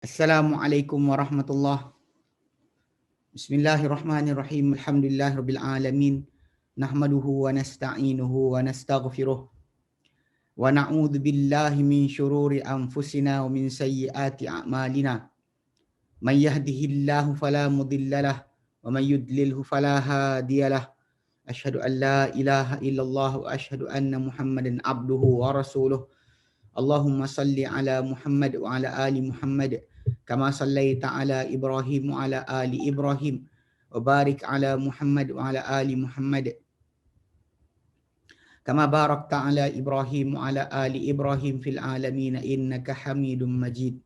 Assalamualaikum warahmatullahi. Bismillahirrahmanirrahim. Alhamdulillahirabbil alamin. Nahmaduhu wa nasta'inuhu wa nastaghfiruh. Wa na'udzu billahi min syururi anfusina wa min sayyiati a'malina. May yahdihillahu fala mudhillalah wa may yudlilhu fala hadiyalah. Asyhadu an la ilaha illallah wa asyhadu anna Muhammadan abduhu wa rasuluh. Allahumma salli ala Muhammad wa ala ali Muhammad kama sallaita ala Ibrahim wa ala ali Ibrahim wa barik ala Muhammad wa ala ali Muhammad kama barakta ala Ibrahim wa ala ali Ibrahim fil alamin innaka Hamidum Majid.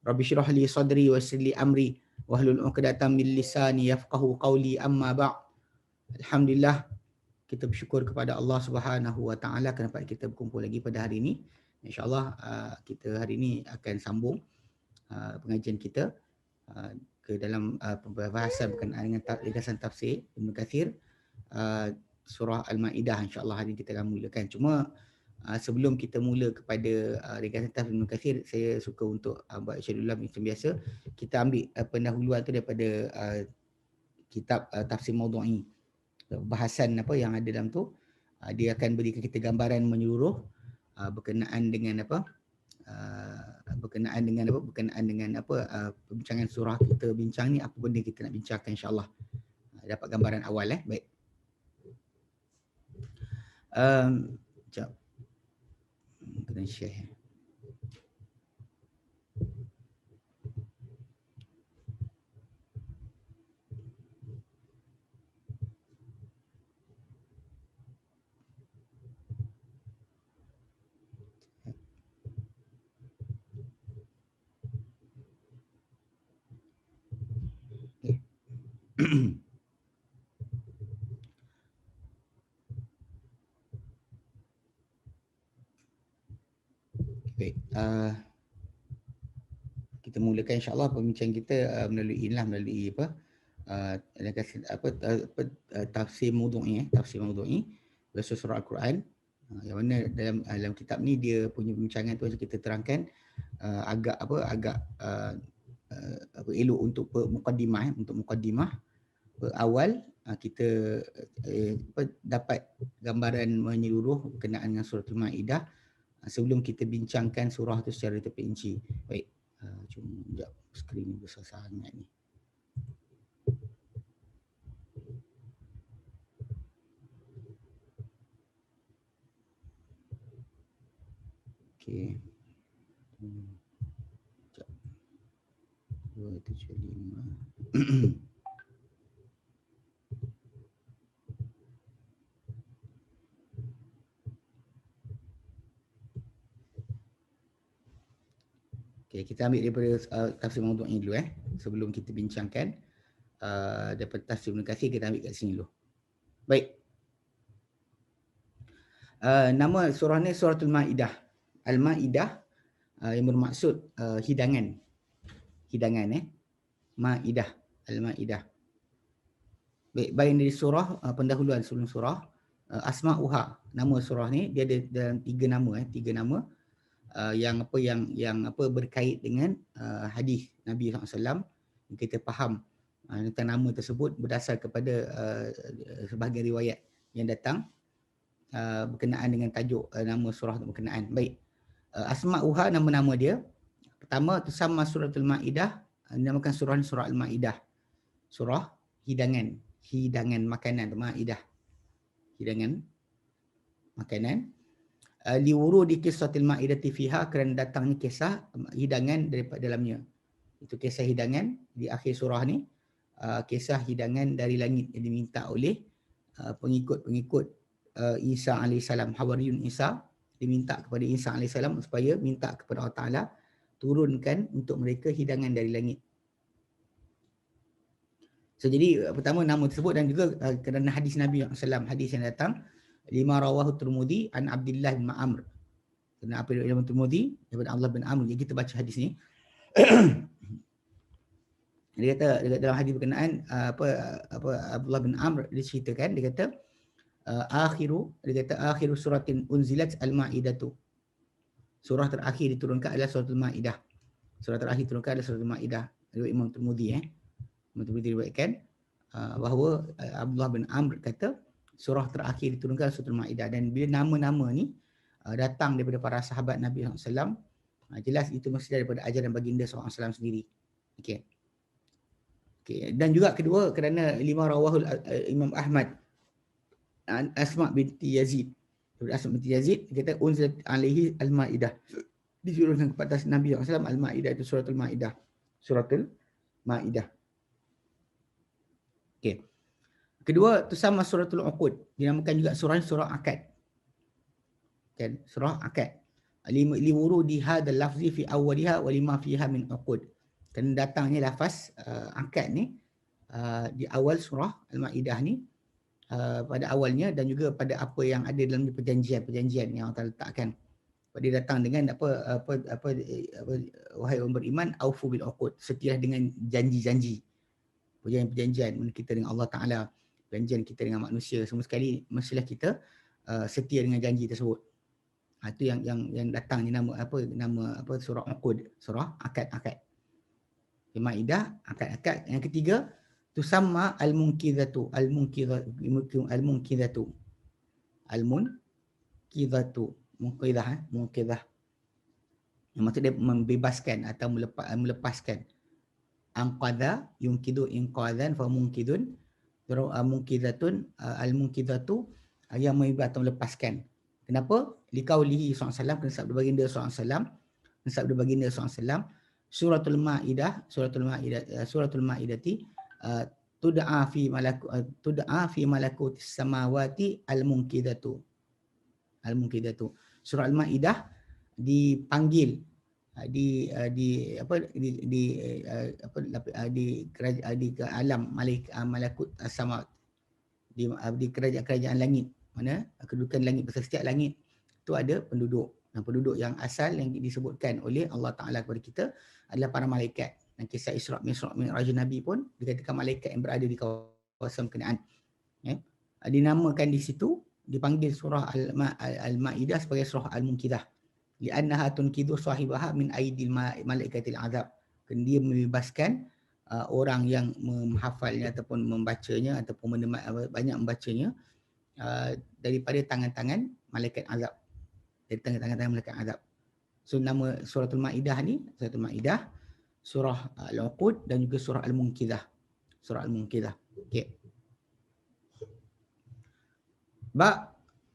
Rabbi shrah li sadri wa yassir li amri wahlul 'uqdatam min lisani yafqahu qawli, amma ba'd. Alhamdulillah, kita bersyukur kepada Allah Subhanahu wa taala kerana kita berkumpul lagi pada hari ini. InsyaAllah kita hari ini akan sambung pengajian kita ke dalam pembahasan berkenaan dengan ringkasan tafsir Ibn Kathir, surah Al-Ma'idah. InsyaAllah hari ini kita akan mulakan. Cuma sebelum kita mula kepada ringkasan tafsir Ibn Kathir, saya suka untuk buat syadulah macam biasa. Kita ambil pendahuluan tu daripada kitab Tafsir Mawdu'i. Bahasan apa yang ada dalam tu, dia akan berikan kita gambaran menyeluruh berkenaan dengan perbincangan surah kita bincang ni, apa benda kita nak bincangkan, insya-Allah. Dapat gambaran awal. Baik. Sekejap. Kena share. Baik, kita mulakan insya-Allah pembincangan kita melalui tafsir Mawdu'i, tafsir Mawdu'i versus surah Al-Quran. Yang mana dalam kitab ni dia punya pembincangan tu kita terangkan agak elok untuk mukaddimah awal. Kita dapat gambaran menyeluruh berkenaan dengan surah Al-Ma'idah sebelum kita bincangkan surah tu secara terperinci. Baik, cuma sekejap, skrin ni besar sangat ni. Okey. Sekejap. 275. Okay, kita ambil daripada tafsir Mawdu'i dulu sebelum kita bincangkan daripada tafsir Ibn Kathir. Kita ambil kat sini dulu. Baik. Nama surah ni Suratul Ma'idah. Al-Ma'idah yang bermaksud hidangan. Ma'idah, Al-Ma'idah. Baik, baik dari surah, pendahuluan sebelum surah. Asma'uha, nama surah ni dia ada dalam tiga nama. Yang berkait dengan hadis Nabi SAW. Kita faham tentang nama tersebut berdasar kepada sebahagian riwayat yang datang berkenaan dengan tajuk nama surah berkenaan. Baik, Asma'uha, nama-nama dia. Pertama, tusamma suratul Ma'idah, dinamakan surah ni surah Al-Ma'idah, surah hidangan makanan. Ma'idah, hidangan makanan. Liwurudi kissatil ma'idati fiha, kerana datangnya kisah hidangan daripada dalamnya. Itu kisah hidangan di akhir surah ni, kisah hidangan dari langit yang diminta oleh pengikut-pengikut Isa alaihissalam. Hawariyun Isa diminta kepada Isa alaihissalam supaya minta kepada Allah Ta'ala turunkan untuk mereka hidangan dari langit. So, jadi pertama nama tersebut, dan juga kerana hadis Nabi SAW, hadis yang datang lima rawahu Tirmidzi an Abdullah bin Amr. Kerana apa yang Tirmidzi daripada Abdullah bin Amr. Jadi kita baca hadis ni. Dia kata dalam hadis berkenaan Abdullah bin Amr, dia ceritakan, dia kata akhiru suratin unzilat al-Ma'idatu. Surah terakhir diturunkan adalah surah Al-Ma'idah. Surah terakhir turunkan adalah surah Al-Ma'idah. Riwayat Imam Tirmidzi Imam Tirmidzi diriwayatkan bahawa Abdullah bin Amr kata surah terakhir diturunkan surah Al-Ma'idah, dan bila nama-nama ni datang daripada para sahabat Nabi SAW, jelas itu mesti daripada ajaran baginda SAW sendiri. Okey. Okay. Dan juga kedua, kerana lima rawahul Imam Ahmad Asma binti Yazid. Asma binti Yazid kata unzilat alaihi al-Maidah. Diturunkan kepada Nabi SAW al-Maidah, itu suratul Maidah. Suratul Maidah. Okey. Kedua, tu sama suratul Uqud. Dinamakan juga surah akad. Kan? Surah akad. Liwurudi hadzal lafzi fi awwaliha wa lima fiha min uqud. Kerana datangnya lafaz akad ni di awal surah Al-Maidah ni, pada awalnya, dan juga pada apa yang ada dalam perjanjian yang Allah letakkan. Dia datang dengan apa, wahai orang beriman, aufu bil uqud, setialah dengan janji-janji. Perjanjian kita dengan Allah Taala, perjanjian kita dengan manusia, semua sekali mestilah kita setia dengan janji tersebut. Itu yang datang ni nama surah Uqud, surah akad. Maidah, akad. Yang ketiga, tusamma al-munqidhatu. Munqidhah. Yang maksud dia membebaskan atau melepaskan. Anqadha yunqidu inqadhan fa munqidun. Munqidhatun, al-munqidhatu yang membebaskan atau melepaskan. Kenapa? Liqaulihi SAW, kerana sabda baginda SAW, Suratul Maidati tud'a fi malakutis samawati al-munqidhatu. Surah Al-Maidah dipanggil di alam malakut samawat, di kerajaan langit, mana kedudukan langit, pasal setiap langit tu ada penduduk. Dan penduduk yang asal yang disebutkan oleh Allah Ta'ala kepada kita adalah para malaikat. Dan kisah Isra' Mi'raj Nabi pun dikatakan malaikat yang berada di kawasan berkenaan. Dinamakan di situ, dipanggil surah Al-Ma'idah sebagai surah Al-Munqidah. Li'annaha tunqidhu sahibaha min aidil malaikatil azab. Kerana dia membebaskan orang yang menghafalnya ataupun membacanya ataupun banyak membacanya daripada tangan-tangan malaikat azab. Dari tangan-tangan malaikat azab. So nama suratul Maidah ni, suratul Maidah, surah Al-Uqud dan juga surah Al-Munqidah. Surah Al-Munqidah. Okey.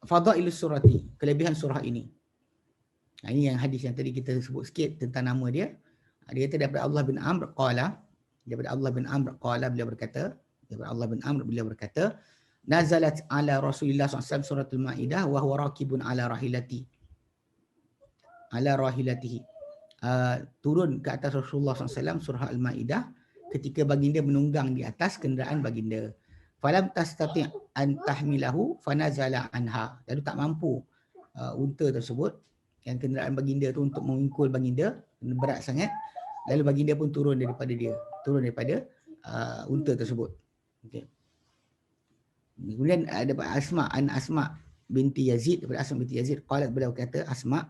Fadailus surati, kelebihan surah ini. Ini yang hadis yang tadi kita sebut sikit tentang nama dia. Dia kata daripada Allah bin Amr qala, beliau berkata, nazalat ala Rasulillah SAW suratul Maidah wa huwa raqibun ala rahilatihi. Turun ke atas Rasulullah SAW surah Al-Maidah ketika baginda menunggang di atas kenderaan baginda. Falam tastati' an tahmilahu fanazala anha. Lalu tak mampu unta tersebut, yang kenderaan baginda tu, untuk memikul baginda, berat sangat. Lalu baginda pun turun daripada unta tersebut. Okay. Kemudian ada Asma binti Yazid, daripada Asma binti Yazid, qalat, beliau kata, Asma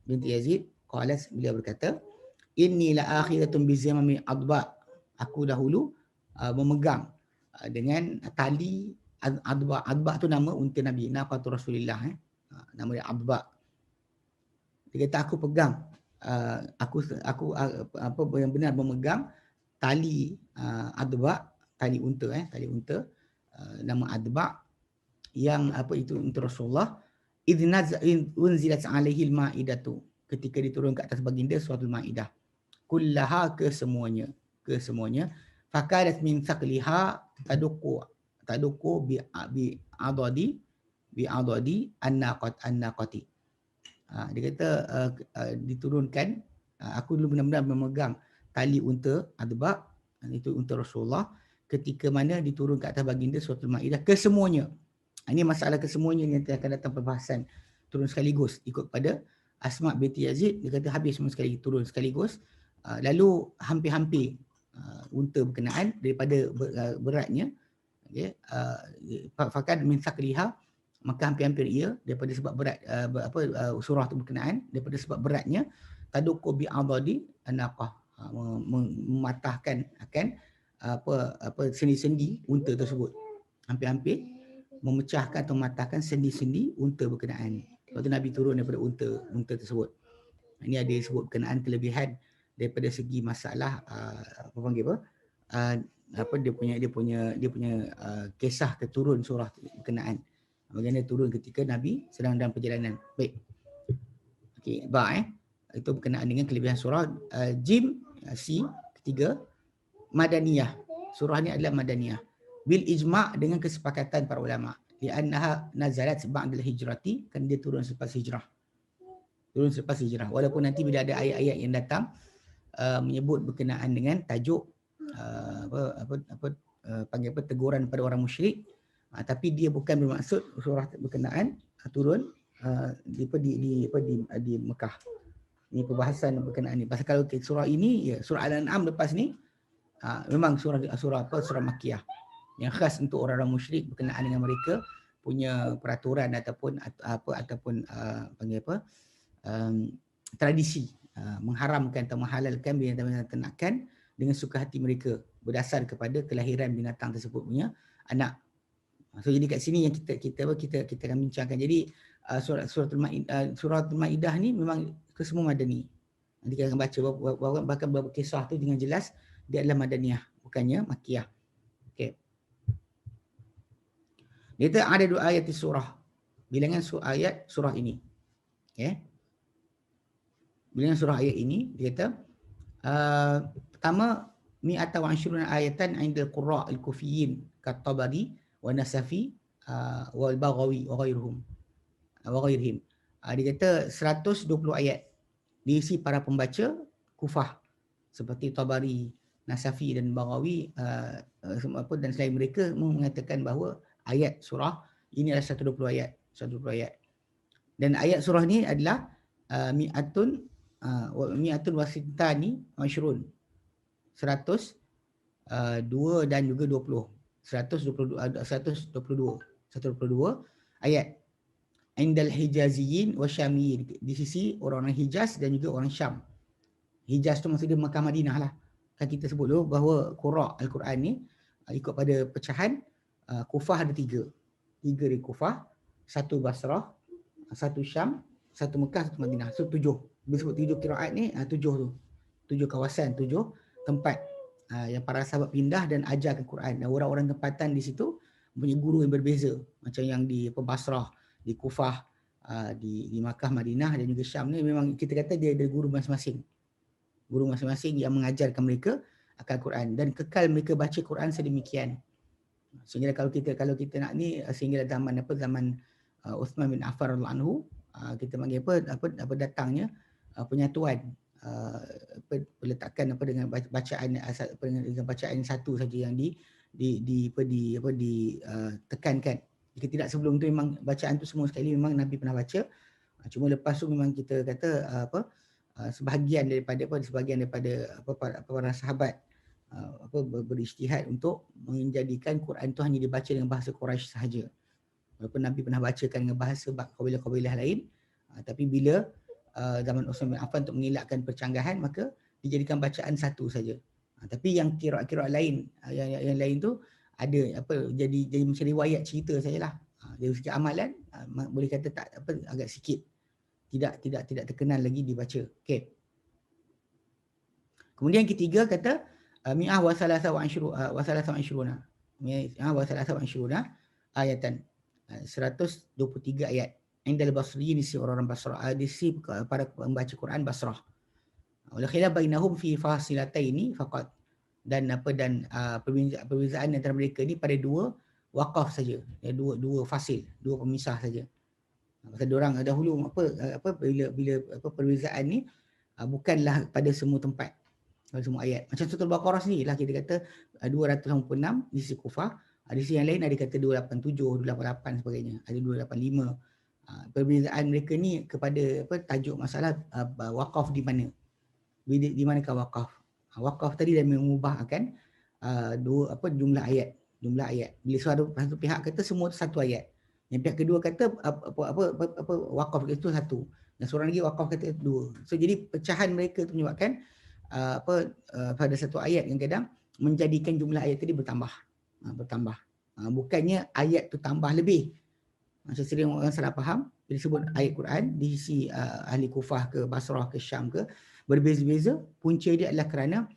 binti Yazid, qalat, beliau berkata, inni la akhiratun bi zamami adba. Aku dahulu memegang dengan tali adba. Adba tu nama unta Nabi, naqatu Rasulillah, nama dia Adba. Dia kata aku pegang, aku yang benar memegang tali adba, tali unta, nama Adba, yang itu untuk Rasulullah. Unzilat alaihi al-Maidatu, ketika diturun ke atas baginda suratul Maidah. Kullaha, kesemuanya. Fakadat min thaqliha taduqu bi adadi an-naqati. Dia kata diturunkan, aku dulu benar-benar memegang tali unta Adba, itu unta Rasulullah, ketika mana diturun ke atas baginda suratul Maidah kesemuanya. Ini masalah kesemuanya yang akan datang perbahasan turun sekaligus. Ikut pada Asma binti Yazid, dia kata habis semua sekali, turun sekaligus. Lalu hampir-hampir unta berkenaan daripada beratnya. Okay. Fakad min thaqliha, maka hampir-hampir ia daripada sebab berat surah itu berkenaan, daripada sebab beratnya, taduqu bi adadi anaqah, mematahkan akan sendi-sendi unta tersebut, hampir-hampir memecahkan atau mematahkan sendi-sendi unta berkenaan. Lepas tu Nabi turun daripada unta tersebut. Ini ada disebut berkenaan kelebihan daripada segi masalah apa panggil apa dia punya kisah keturun surah berkenaan. Bagaimana turun ketika Nabi sedang dalam perjalanan. Baik. Okey, itu berkenaan dengan kelebihan surah. Jim C ketiga, madaniyah. Surah ni adalah madaniyah. Bil ijma' dengan kesepakatan para ulama. Li'annaha nazalat ba'dal hijrati, kan dia turun selepas hijrah. Walaupun nanti bila ada ayat-ayat yang datang menyebut berkenaan dengan tajuk teguran pada orang musyrik, tapi dia bukan bermaksud surah berkenaan turun di Mekah. Ini perbahasan berkenaan ni. Pasal kalau surah ini, surah Al-An'am lepas ni memang surah Makkiyah yang khas untuk orang-orang musyrik berkenaan dengan mereka punya peraturan ataupun tradisi mengharamkan atau menghalalkan binatang-binatang ternakan dengan suka hati mereka berdasar kepada kelahiran binatang tersebut punya anak. So jadi kat sini yang kita akan bincangkan. Jadi suratul Maidah ni memang kesemua madani. Nanti kita akan baca bahkan beberapa kisah tu dengan jelas dia adalah madaniyah, bukannya makkiyah. Okey. Dia kata ada 2 ayat di surah. Bilangan ayat surah ini. Okey. Bilangan surah ayat ini dia kata pertama mi'ata wa ashruna ayatan 'inda al-qurra' al-kufiyyin kat-Tabari wa Nasafi wal Baghawi wa ghairihim. Dia kata 120 ayat diisi para pembaca Kufah seperti Tabari, Nasafi dan Baghawi dan selain mereka mengatakan bahawa ayat surah ini adalah 120 ayat. Dan ayat surah ni adalah mi'atun wasitani ashrun. 102 dan juga 20. 122 ayat. Indal Hijaziyin wa Syamiyin, di sisi orang-orang Hijaz dan juga orang Syam. Hijaz tu maksudnya Mekah Madinah lah. Kan kita sebut dulu bahawa qura' Al-Quran ni ikut pada pecahan Kufah ada 3. 3 di Kufah, 1 Basrah, 1 Syam, 1 Mekah, 1 Madinah. So 7. Bila sebut 7 qiraat ni 7 tu. 7 kawasan, 7 tempat yang para sahabat pindah dan ajarkan Quran. Dan orang-orang tempatan di situ punya guru yang berbeza. Macam yang di Basrah, di Kufah, di Makkah, Madinah dan juga Syam ni memang kita kata dia ada guru masing-masing. Guru masing-masing yang mengajarkan mereka akan Quran dan kekal mereka baca Quran sedemikian. Sehingga kalau kita nak ni sehingga zaman Uthman bin Affan radhiyallahu anhu kita panggil apa datangnya penyatuan peletakan dengan bacaan satu saja yang ditekankan. Jika tidak sebelum tu memang bacaan tu semua sekali memang Nabi pernah baca. Cuma lepas tu memang kita kata sebahagian daripada para sahabat berijtihad untuk menjadikan Quran tu hanya dibaca dengan bahasa Quraisy sahaja. Walaupun Nabi pernah bacakan dengan bahasa kabilah-kabilah lain, tapi bila zaman Uthman bin Affan untuk mengelakkan percanggahan maka dijadikan bacaan satu saja. Tapi yang kira-kira lain yang lain tu ada jadi macam riwayat cerita sajalah. Dari segi amalan boleh kata agak sikit tidak terkenal lagi dibaca. Okey. Kemudian ketiga kata mi'ah wa salasa wa ashruna. Mi'ah wa salasa wa ashruna ayatan. 123 ayat. Indal Basriyin, di sisi orang-orang Basrah, di sisi para pembaca Quran Basrah. Wal khilaf bainahum fi fasilataini faqat. Dan perbezaan antara mereka ni pada 2 waqaf saja, dua fasil, 2 pemisah saja. Pasal diorang dahulu bila perbezaan ni bukanlah pada semua tempat, pada semua ayat. Macam surah Al-Baqarah sendirilah kita kata 286 di sisi Kufah, di sisi yang lain ada kata 287, 288 sebagainya, ada 285. Perbezaan mereka ni kepada tajuk masalah waqaf di mana. Di manakah waqaf? Waqaf tadi dah mengubahkan jumlah ayat. Bila satu pihak kata semua satu ayat, yang pihak kedua kata waqaf itu satu, dan seorang lagi wakaf kata 2. So jadi pecahan mereka tu menyebabkan pada satu ayat yang kadang menjadikan jumlah ayat tadi bertambah. Bukannya ayat tu tambah lebih. Macam sering orang salah faham bila sebut ayat Quran di sisi ahli Kufah ke Basrah ke Syam ke berbeza-beza, punca dia adalah kerana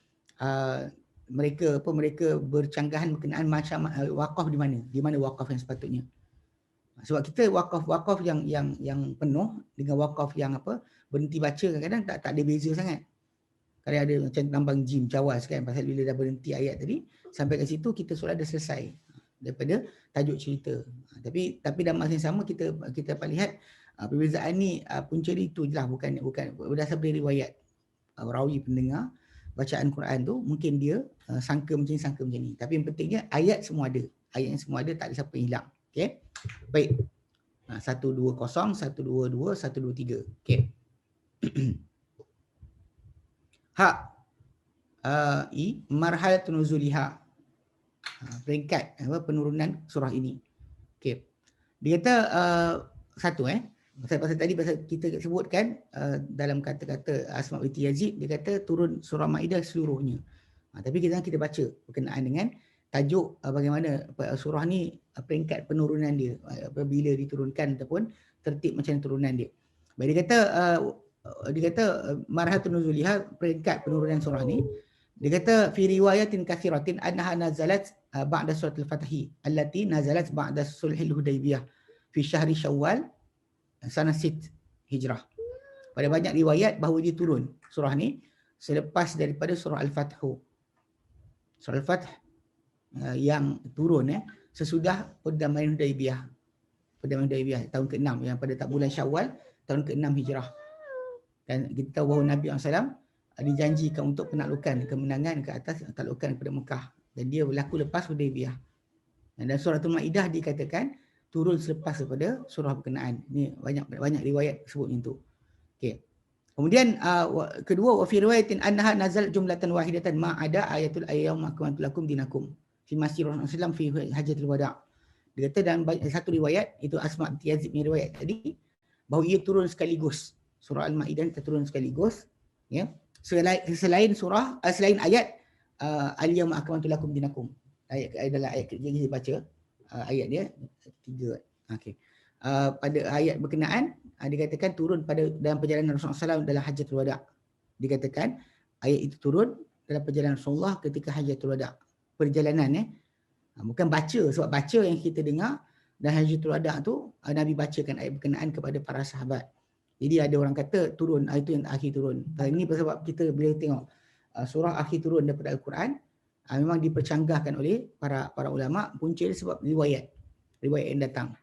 mereka bercanggahan berkenaan macam wakaf di mana wakaf yang sepatutnya. Sebab kita wakaf yang penuh dengan wakaf yang berhenti baca kadang-kadang tak ada beza sangat. Kadang ada macam tambang gym cawas kan, pasal bila dah berhenti ayat tadi sampai kat situ kita solat dah selesai daripada tajuk cerita. Tapi dalam masa yang sama kita dapat lihat perbezaan ni punca dia itu jelah, bukan berdasar dari riwayat rawi pendengar bacaan Quran tu mungkin dia sangka macam ni. Tapi yang pentingnya ayat semua ada. Ayat yang semua ada, tak ada siapa yang hilang. Okey. Baik. 120, 122, 123. Okey. Marhalatun nuzuliha. Peringkat penurunan surah ini. Okey. Dia kata pasal tadi kita sebutkan dalam kata-kata Asma binti Yazid, dia kata turun surah Maidah seluruhnya. Tapi kita baca berkenaan dengan tajuk bagaimana surah ni peringkat penurunan dia, bila diturunkan ataupun tertib macam turunan dia. Baik, dia kata marhatun nuzuliha, peringkat penurunan surah ni. Dia kata fi riwayatin katsiratin annaha nazalat ba'da suratul Fatahi allati nazalat ba'da sulhil Hudaybiyah fi syahri Syawal sanah 6 Hijrah. Pada banyak riwayat bahawa dia turun surah ni selepas daripada surah Al-Fathu. Surah Al-Fath yang turun sesudah Perdamaian Hudaybiyah. Perdamaian Hudaybiyah tahun ke-6 yang pada bulan Syawal tahun ke-6 Hijrah. Dan kita tahu bahawa Nabi SAW dijanjikan untuk penaklukan kemenangan ke atas taklukan kepada Mekah, dan dia berlaku lepas Hudaybiyah. Dan suratul Maidah dikatakan turun selepas daripada surah berkenaan. Ini banyak riwayat sebut macam tu. Okey. Kemudian kedua, wa fi riwayatin annaha nazal jumlatan wahidatan ma ada ayatul ayyam akmaltu lakum dinakum fi masjid Rasulullah fi hajjatul wada'. Dia kata dalam satu riwayat, itu Asma binti Yazid punya riwayat tadi, bahawa ia turun sekaligus. Surah Al-Maidah turun sekaligus, ya. Selain ayat al-yawma akmaltu lakum dinakum. Ayat dalam ayat ketiga kita baca ayat dia 3. Okey. Pada ayat berkenaan dikatakan turun dalam perjalanan Rasulullah SAW dalam Hajjatul Wada'. Dikatakan ayat itu turun dalam perjalanan Rasulullah ketika Hajjatul Wada'. Perjalanan bukan baca, sebab baca yang kita dengar dan Hajjatul Wada' tu Nabi bacakan ayat berkenaan kepada para sahabat. Jadi ada orang kata turun, itu yang akhir turun. Ini sebab kita bila tengok surah akhir turun daripada Al-Quran, memang dipercanggahkan oleh para ulama, punca dia sebab riwayat yang datang.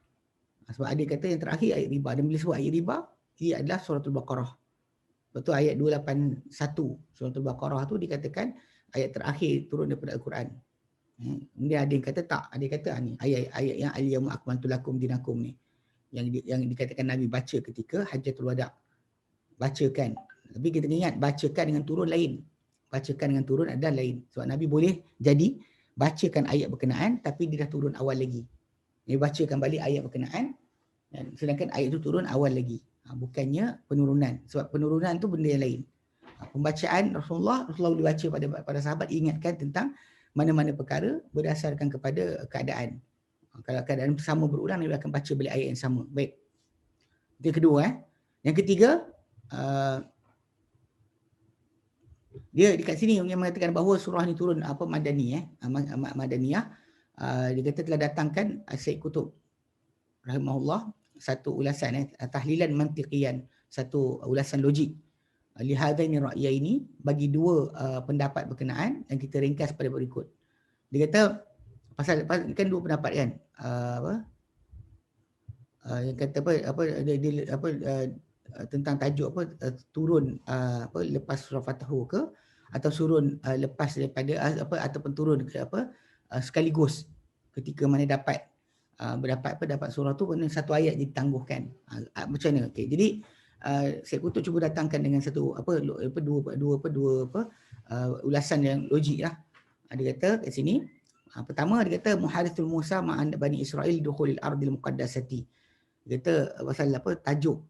Sebab ada kata yang terakhir ayat riba, dan bila sebut ayat riba, ia adalah suratul Baqarah. Betul, ayat 281 suratul Baqarah tu dikatakan ayat terakhir turun daripada Al-Quran. Kemudian ada yang kata tak, ada yang kata ni ayat yang al-yawma akmaltu lakum dinakum ni, yang dikatakan Nabi baca ketika Hajjatul Wada'. Bacakan. Tapi kita ingat bacakan dengan turun lain. Bacakan dengan turun adalah lain. Sebab Nabi boleh jadi bacakan ayat berkenaan tapi dia dah turun awal lagi. Dia bacakan balik ayat berkenaan sedangkan ayat itu turun awal lagi. Bukannya penurunan. Sebab penurunan tu benda yang lain. Pembacaan Rasulullah boleh baca pada sahabat, ingatkan tentang mana-mana perkara berdasarkan kepada keadaan. Kalau keadaan sama berulang, Nabi akan baca balik ayat yang sama. Baik. Itu yang kedua. Yang ketiga, dia dekat sini yang mengatakan bahawa surah ni turun Madaniyah. Dia kata telah datangkan Syed Qutb rahimahullah satu ulasan tahlilan mantiqiyan, satu ulasan logik lihadaini ra'yaini, bagi dua pendapat berkenaan yang kita ringkas pada berikut. Dia kata pasal kan dua pendapat kan, yang kata tentang tajuk turun lepas surah Fathu ke, atau turun lepas daripada ataupun turun ke sekaligus ketika mana dapat surah tu kena satu ayat ditangguhkan. Macam mana? Okey. Jadi Syed Qutb cuba datangkan dengan satu dua ulasan yang logik lah. Dia kata kat sini, pertama dia kata muhadithul Musa ma'an Bani Israel dukhulil ardil muqaddasati. Dia kata pasal tajuk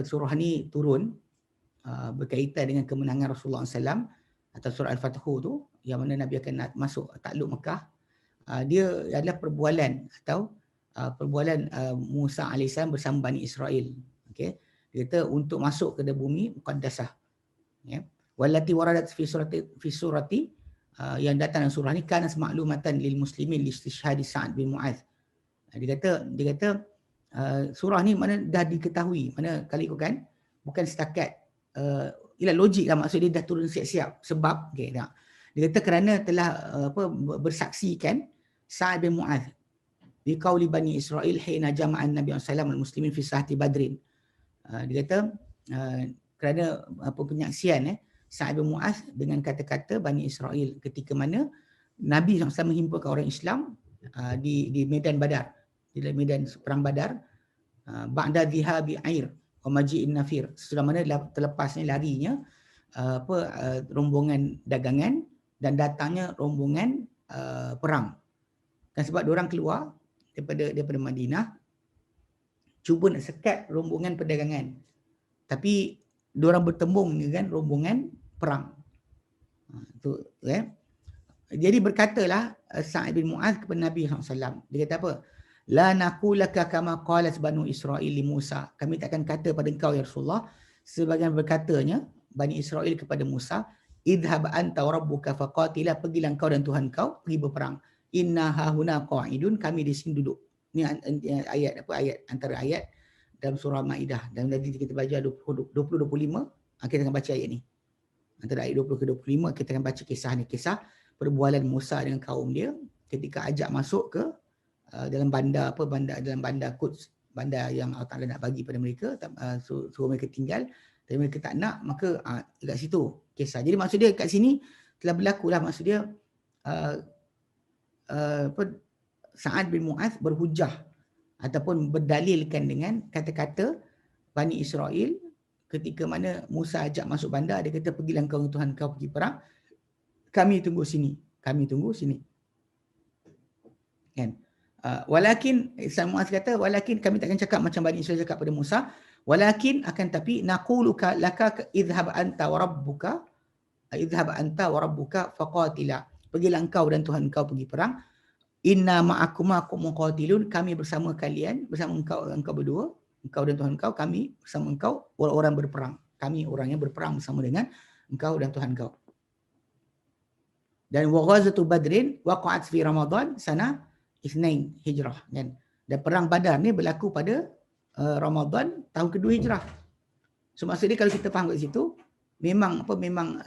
surah ni turun berkaitan dengan kemenangan Rasulullah SAW, atau surah Al-Fatih tu, yang mana Nabi akan masuk takluk Mekah. Dia adalah perbualan atau perbualan Musa AS bersama Bani Israel. Okay. Dia kata untuk masuk ke bumi Muqaddasah. Ya. Wallati waradat fi surati yang datang dalam surah ni kana maklumatan lil muslimin li istishhadi Sa'ad bin Mu'adz. Dia kata surah ni mana dah diketahui, mana kalau ikutkan bukan setakat ialah logik lah, maksud dia dah turun siap-siap sebab okay, tak. Dia kata kerana telah bersaksikan Sa'ad bin Mu'adz bi qauli Bani Israel hina jama'an Nabi sallallahu alaihi muslimin fi sahati Badrin. Dia kata kerana penyaksian Sa'ad bin Mu'adz dengan kata-kata Bani Israel ketika mana Nabi SAW menghimpunkan orang Islam di medan Badar, di medan perang Badar, ba'da dhihabi air wa maji'in nafir, sesudah mana terlepasnya larinya rombongan dagangan dan datangnya rombongan perang. Dan sebab diorang keluar daripada Madinah cuba nak sekat rombongan perdagangan, tapi diorang bertembung dengan rombongan perang. Jadi berkatalah Sa'ad bin Mu'adz kepada Nabi SAW. Dia kata apa? La naqulaka kama qalat Banu Israil li Musa. Kami takkan kata pada engkau ya Rasulullah sebagaimana berkatanya Bani Israel kepada Musa, idhhab anta wa rabbuka faqatila, pergilah engkau dan Tuhan kau pergi berperang. Inna hahuna qa'idun, kami di sini duduk. Ini ayat antara ayat dalam surah Maidah. Dan nanti kita baca 20-25, kita akan baca ayat ni. Antara ayat 20 ke 25 kita akan baca kisah ni, kisah perbualan Musa dengan kaum dia ketika ajak masuk ke dalam bandar dalam bandar Quds, bandar yang Allah Taala nak bagi pada mereka, suruh mereka tinggal, tapi mereka tak nak, maka dekat situ kisah. Jadi maksud dia kat sini telah berlaku lah, maksud dia Sa'ad bin Mu'adz berhujah ataupun berdalilkan dengan kata-kata Bani Israel ketika mana Musa ajak masuk bandar. Dia kata pergilah engkau dengan Tuhan kau pergi perang, kami tunggu sini kan. Walakin Mu'adz kata, walakin kami takkan cakap macam Bani Israel cakap pada Musa, walakin akan tapi naquluka laka idhhab anta wa rabbuka faqatila, pergilah engkau dan Tuhan engkau pergi perang. Inna ma'akuma muqatilun, kami bersama kalian, bersama engkau berdua, engkau dan Tuhan engkau, kami bersama engkau orang-orang berperang. Kami orang yang berperang bersama dengan engkau dan Tuhan engkau. Dan wa ghazatu badrin waqa'at fi Ramadan sana 2 Hijrah, kan. Dan perang Badar ni berlaku pada Ramadan tahun kedua Hijrah. So maksudnya kalau kita faham kat situ, memang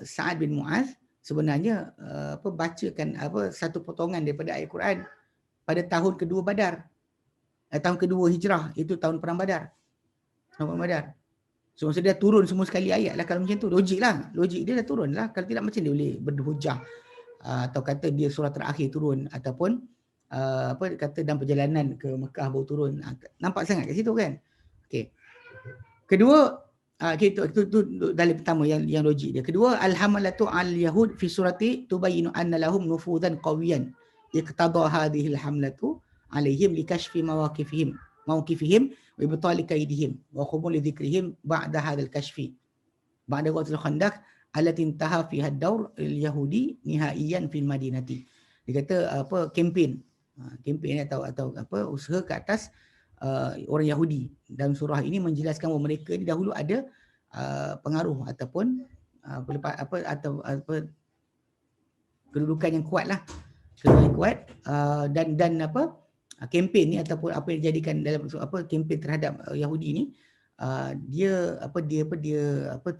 Sa'ad bin Mu'adz sebenarnya bacakan satu potongan daripada ayat Quran pada tahun kedua Badar, tahun kedua Hijrah, itu tahun perang Badar. So maksudnya dia turun semua sekali ayat lah kalau macam tu. Logik dia dah turun lah. Kalau tidak macam dia boleh berhujah atau kata dia surah terakhir turun, ataupun kata dalam perjalanan ke Mekah baru turun. Nampak sangat kat situ kan. Okey. Kedua, itu dalil pertama yang logik dia. Kedua, al-hamalatu al-yahud fi surati tubayyinu anna lahum nufudan qawiyan iqtada hadhihi al-hamlatu alaihim likashfi mawaqifihim wa ibtali kaidihim wa qubul dhikrihim ba'da hadzal kashfi ba'da waqtil khandaq allati intaha fiha ad-daur al-yahudi nihaiyan fil madinati. Dia kata kempen atau usaha ke atas orang Yahudi. Dalam surah ini menjelaskan bahawa mereka ni dahulu ada pengaruh ataupun kedudukan yang kuat lah, dan kempen ni ataupun apa yang dijadikan dalam kempen terhadap Yahudi ni dia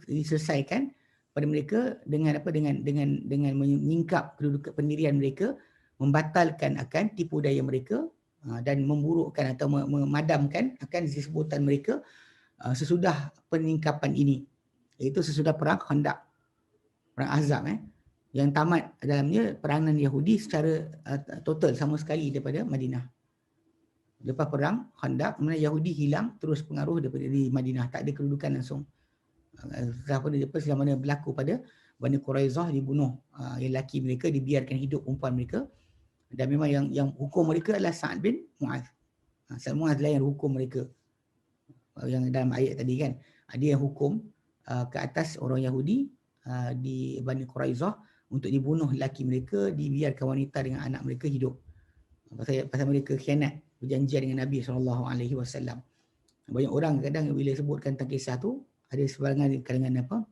diselesaikan pada mereka dengan menyingkap kedudukan pendirian mereka, membatalkan akan tipu daya mereka dan memburukkan atau memadamkan akan sesebutan mereka sesudah peningkapan ini, iaitu sesudah perang Khandaq, perang Ahzab yang tamat dalamnya perangan Yahudi secara total sama sekali daripada Madinah. Lepas perang Khandaq, mana Yahudi hilang terus pengaruh daripada di Madinah, tak ada kedudukan langsung. Setelah mana berlaku pada Bani Quraizah, dibunuh lelaki mereka, dibiarkan hidup perempuan mereka. Dan memang yang hukum mereka adalah Sa'ad bin Mu'adz. Sa'ad bin Mu'adz lah yang hukum mereka. yang dalam ayat tadi kan. Dia yang hukum ke atas orang Yahudi di Bani Quraizah untuk dibunuh lelaki mereka, dibiarkan wanita dengan anak mereka hidup. Pasal mereka khianat perjanjian dengan Nabi SAW. Banyak orang kadang bila sebutkan tentang kisah tu, ada sebahagian kalangan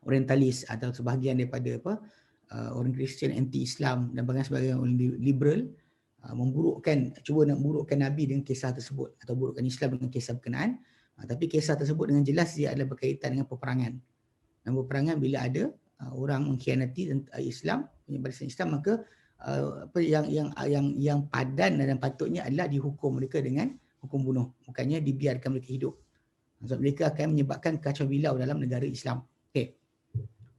orientalis atau sebahagian daripada orang Kristian anti-Islam dan bahkan sebahagian orang liberal cuba nak burukkan Nabi dengan kisah tersebut atau burukkan Islam dengan kisah berkenaan. Tapi kisah tersebut dengan jelas dia adalah berkaitan dengan peperangan. Dan peperangan bila ada orang mengkhianati Islam, barisan Islam, maka yang padan dan patutnya adalah dihukum mereka dengan hukum bunuh, bukannya dibiarkan mereka hidup. Sebab mereka akan menyebabkan kacau bilau dalam negara Islam. Okey.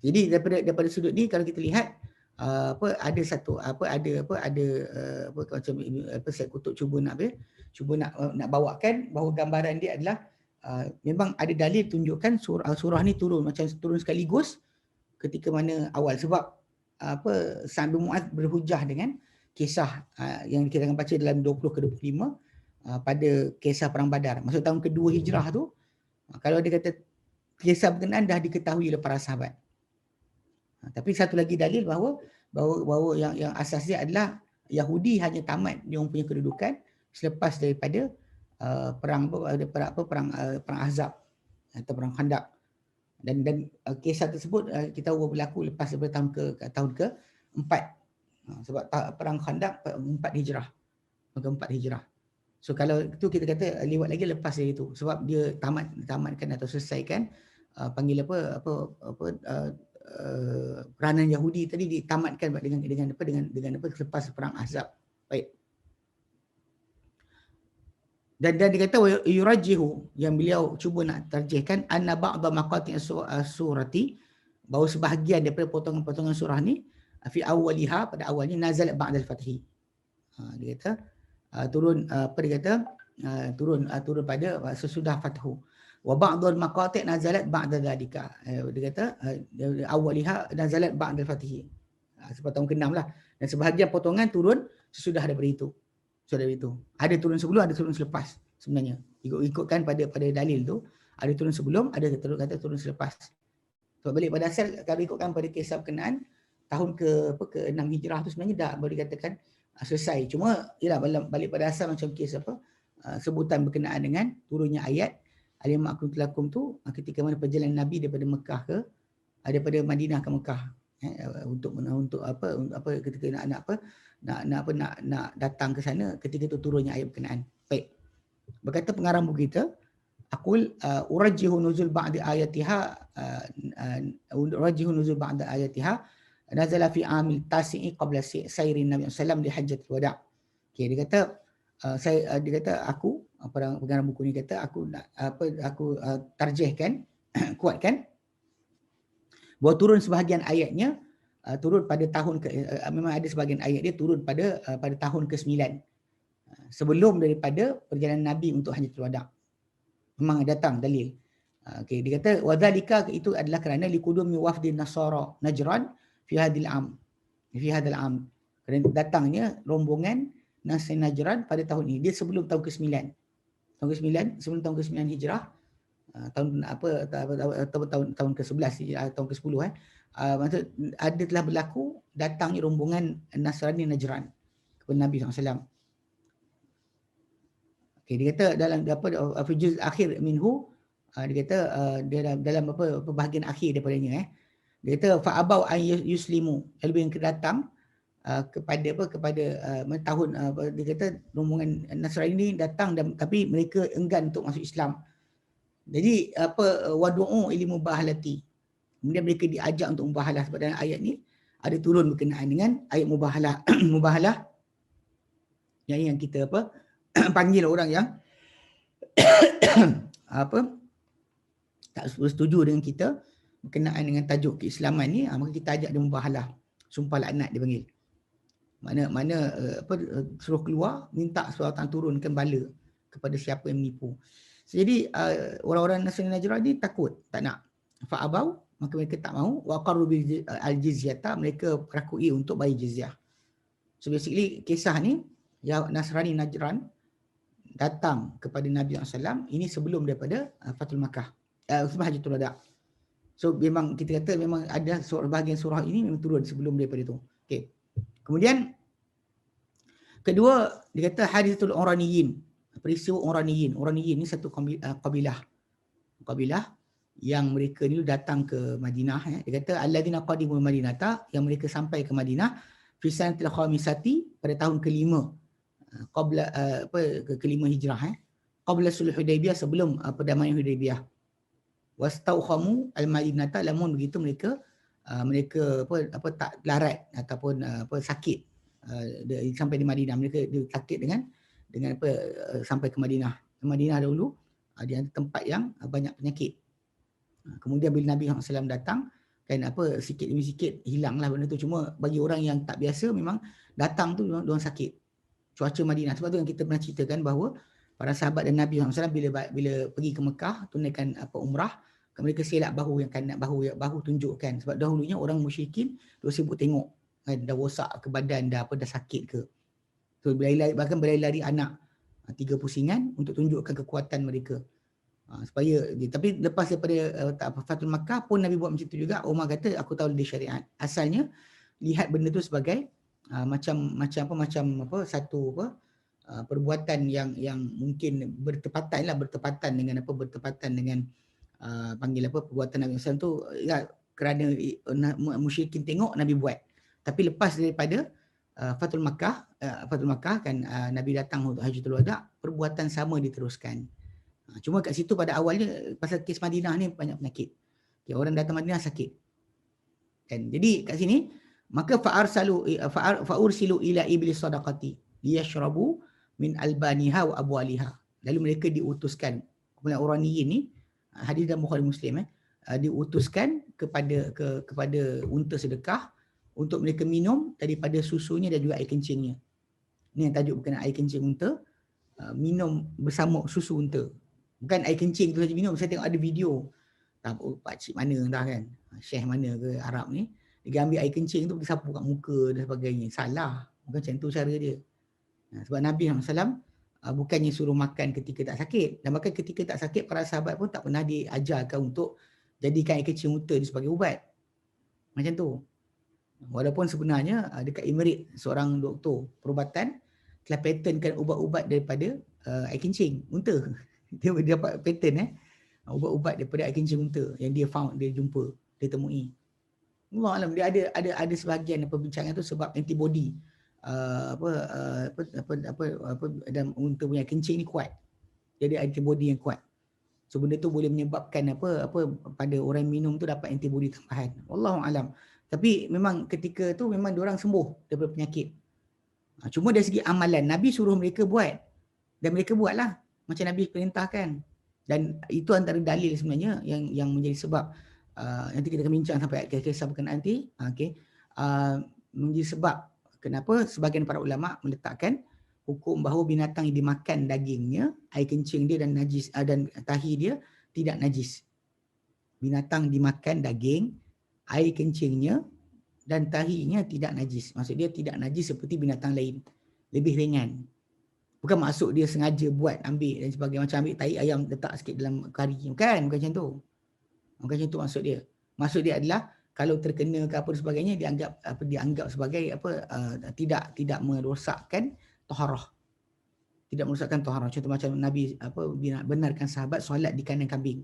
Jadi daripada sudut ni kalau kita lihat ada Syed Qutb cuba nak bawakan bahawa gambaran dia adalah memang ada dalil tunjukkan surah ni turun sekaligus ketika mana awal, sebab Sa'd bin Mu'adz berhujah dengan kisah yang kita akan baca dalam 20 ke 25 pada kisah perang Badar. Maksud tahun kedua Hijrah tu, kalau dia kata kisah berkenaan dah diketahui oleh para sahabat. Tapi satu lagi dalil bahawa yang asas dia adalah Yahudi hanya tamat dia punya kedudukan selepas daripada perang Ahzab atau perang Khandaq. Dan kisah tersebut kita tahu berlaku lepas daripada tahun ke-4. Sebab perang Khandaq 4 Hijrah. Maka 4 Hijrah. So kalau itu kita kata lewat lagi lepas dari itu, sebab dia tamatkan atau selesaikan panggil peranan Yahudi tadi ditamatkan dengan selepas perang Ahzab. Baik. Dan dia kata yurajjihu, yang beliau cuba nak tarjihkan, anna ba'da maqati' as-surati, bahawa sebahagian daripada potongan-potongan surah ni fi awwaliha, pada awalnya nazalat ba'da al-fathi. Dia kata turun pada sesudah fathu. Wa ba'dul maqati' nazalat ba'da dhalika. Dia kata awwaliha nazalat ba'da al-fathi. Sebab tahun ke-6 lah. Dan sebahagian potongan turun sesudah daripada itu. Ada turun sebelum, ada turun selepas sebenarnya. Ikutkan pada dalil tu, ada turun sebelum, ada turun selepas. Sebab balik pada asal, kalau ikutkan pada kisah berkenaan, tahun ke-6 Hijrah tu sebenarnya dah boleh dikatakan selesai. Cuma ialah balik pada asal macam kes sebutan berkenaan dengan turunnya ayat Al-Yawma akmaltu lakum tu ketika mana perjalanan Nabi daripada Madinah ke Mekah, untuk ketika nak datang ke sana, ketika itu turunnya ayat berkenaan. Baik. Berkata pengarang buku kita, aqul urajjihu nuzul ba'da ayatiha nazala fi amil tasi'i qabla sayrin Nabi sallallahu alaihi wasallam di hajjatul wada'. Okey, dia kata aku pengarang buku ni kata aku tarjihkan kuatkan bahawa turun sebahagian ayatnya turun pada tahun memang ada sebahagian ayat dia turun pada tahun ke-9 sebelum daripada perjalanan Nabi untuk Hajjatul Wada'. Memang datang dalil. Okey, dia kata wadzalika, itu adalah kerana liqudumi wafdi Nasara Najran fi hadal am. Kerana datangnya rombongan Nasrani Najran pada tahun ini. Dia sebelum tahun ke-9. Sebelum tahun ke-9 Hijrah. Tahun ke-11, tahun ke-10 maksud ada telah berlaku datangnya rombongan Nasrani Najran kepada Nabi SAW. Okay, dia kata dalam juz akhir minhu, dia kata dalam bahagian akhir daripadanya, dia kata fa abau an yuslimu, lalu yang datang kepada tahun dia kata rombongan Nasrani ini datang tapi mereka enggan untuk masuk Islam. Jadi wadu'u ilmu mubahalati, kemudian mereka diajak untuk mubahalah. Sebab dalam ayat ni ada turun berkenaan dengan ayat mubahalah. Mubahalah yang kita panggil orang yang tak setuju dengan kita berkenaan dengan tajuk keislaman ni, maka kita ajak dia mubahalah. Sumpah laknat dia panggil. Mana suruh keluar, minta Allah turunkan bala kepada siapa yang menipu. Jadi orang-orang Nasrani Najran ni takut, tak nak. Fa'abau, maka mereka tak mahu. Wa qarru bil al-jizyata, mereka rakui untuk bayar jizyah. So basically kisah ni, ya Nasrani Najran datang kepada Nabi SAW ini sebelum daripada Fathul Makkah, sebelum Hajjatul Wada'. So memang kita kata memang ada bahagian surah ini memang turun sebelum daripada itu. Okey. Kemudian kedua dia kata hadithul Uraniyin, peristiwa Uraniyin. Uraniyin ni satu kabilah yang mereka ni datang ke Madinah. Dia kata alladzina qadimul Madinata, yang mereka sampai ke Madinah fi sanatil khamisati, pada tahun kelima qabla kelima hijrah, qabla sulh Hudaybiyah, sebelum perdamaian Hudaybiyah. Wastauhamu al-Madinata, namun begitu mereka tak larat ataupun sakit sampai di Madinah. Mereka sakit dengan sampai ke Madinah. Madinah dahulu dia tempat yang banyak penyakit. Kemudian bila Nabi SAW datang, kan sikit demi sikit hilanglah benda tu. Cuma bagi orang yang tak biasa, memang datang tu diorang sakit. Cuaca Madinah. Sebab tu yang kita pernah ceritakan bahawa para sahabat dan Nabi SAW bila pergi ke Mekah tunaikan umrah, mereka selak bahu, yang kanan bahu tunjukkan. Sebab dahulunya orang musyrikin dia sibuk tengok, kan, dah rosak ke badan, dah sakit ke. So bahkan berlari-lari anak 3 pusingan untuk tunjukkan kekuatan mereka. Tapi lepas daripada Fathul Makkah pun Nabi buat macam tu juga. Umar kata aku tahu dia syariat. Asalnya lihat benda tu sebagai macam satu perbuatan yang mungkin bertepatan dengan panggil perbuatan Nabi SAW tu, ya, kerana musyrikin tengok Nabi buat. Tapi lepas daripada Fathul Makkah kan, Nabi datang untuk Hajjatul Wada', perbuatan sama diteruskan. Cuma kat situ pada awalnya pasal kes Madinah ni banyak penyakit. Okay, orang datang Madinah sakit. Kan? Jadi kat sini maka fa'ursilu ila iblis sadaqati liyashrabu min albaniha wa abwaliha. Lalu mereka diutuskan, kemudian Uraniyin ni, hadis dalam Bukhari Muslim, diutuskan kepada unta sedekah untuk mereka minum daripada susunya dan juga air kencingnya. Ini yang tajuk berkenaan air kencing unta, minum bersama susu unta. Bukan air kencing tu saja minum. Saya tengok ada video, pakcik mana entah kan, syekh mana ke Arab ni, dia ambil air kencing tu dia sapu kat muka dan sebagainya. Salah. Bukan macam tu cara dia. Sebab Nabi SAW bukannya suruh makan ketika tak sakit. Dan bahkan ketika tak sakit, para sahabat pun tak pernah diajarkan untuk jadikan air kencing unta ni sebagai ubat. Macam tu. Walaupun sebenarnya dekat Emirates, seorang doktor perubatan telah patentkan ubat-ubat daripada air kencing unta. Dia dapat patent ubat-ubat daripada air kencing unta yang dia jumpa, dia temui. Allah alam, dia ada sebahagian perbincangan tu sebab antibody dan unta punya kencing ni kuat. Dia ada antibody yang kuat. So benda tu boleh menyebabkan pada orang minum tu dapat antibody tambahan. Wallahu alam. Tapi memang ketika tu memang diorang sembuh daripada penyakit. Cuma dari segi amalan, Nabi suruh mereka buat. Dan mereka buatlah macam Nabi perintahkan. Dan itu antara dalil sebenarnya yang menjadi sebab, nanti kita akan bincang sampai kisah berkenaan nanti. Menjadi sebab kenapa sebahagian para ulama meletakkan hukum bahawa binatang yang dimakan dagingnya, air kencing dia dan najis dan tahi dia tidak najis. Binatang dimakan daging, air kencingnya dan tahinya tidak najis. Maksud dia tidak najis seperti binatang lain. Lebih ringan. Bukan maksud dia sengaja buat, ambil dan sebagainya. Macam ambil tahi ayam letak sikit dalam kari. Bukan macam tu. Bukan macam tu maksud dia. Maksud dia adalah kalau terkena ke apa dan sebagainya, dianggap sebagai tidak merosakkan taharah. Tidak merosakkan taharah. Contoh macam Nabi benarkan sahabat solat di kandang kambing.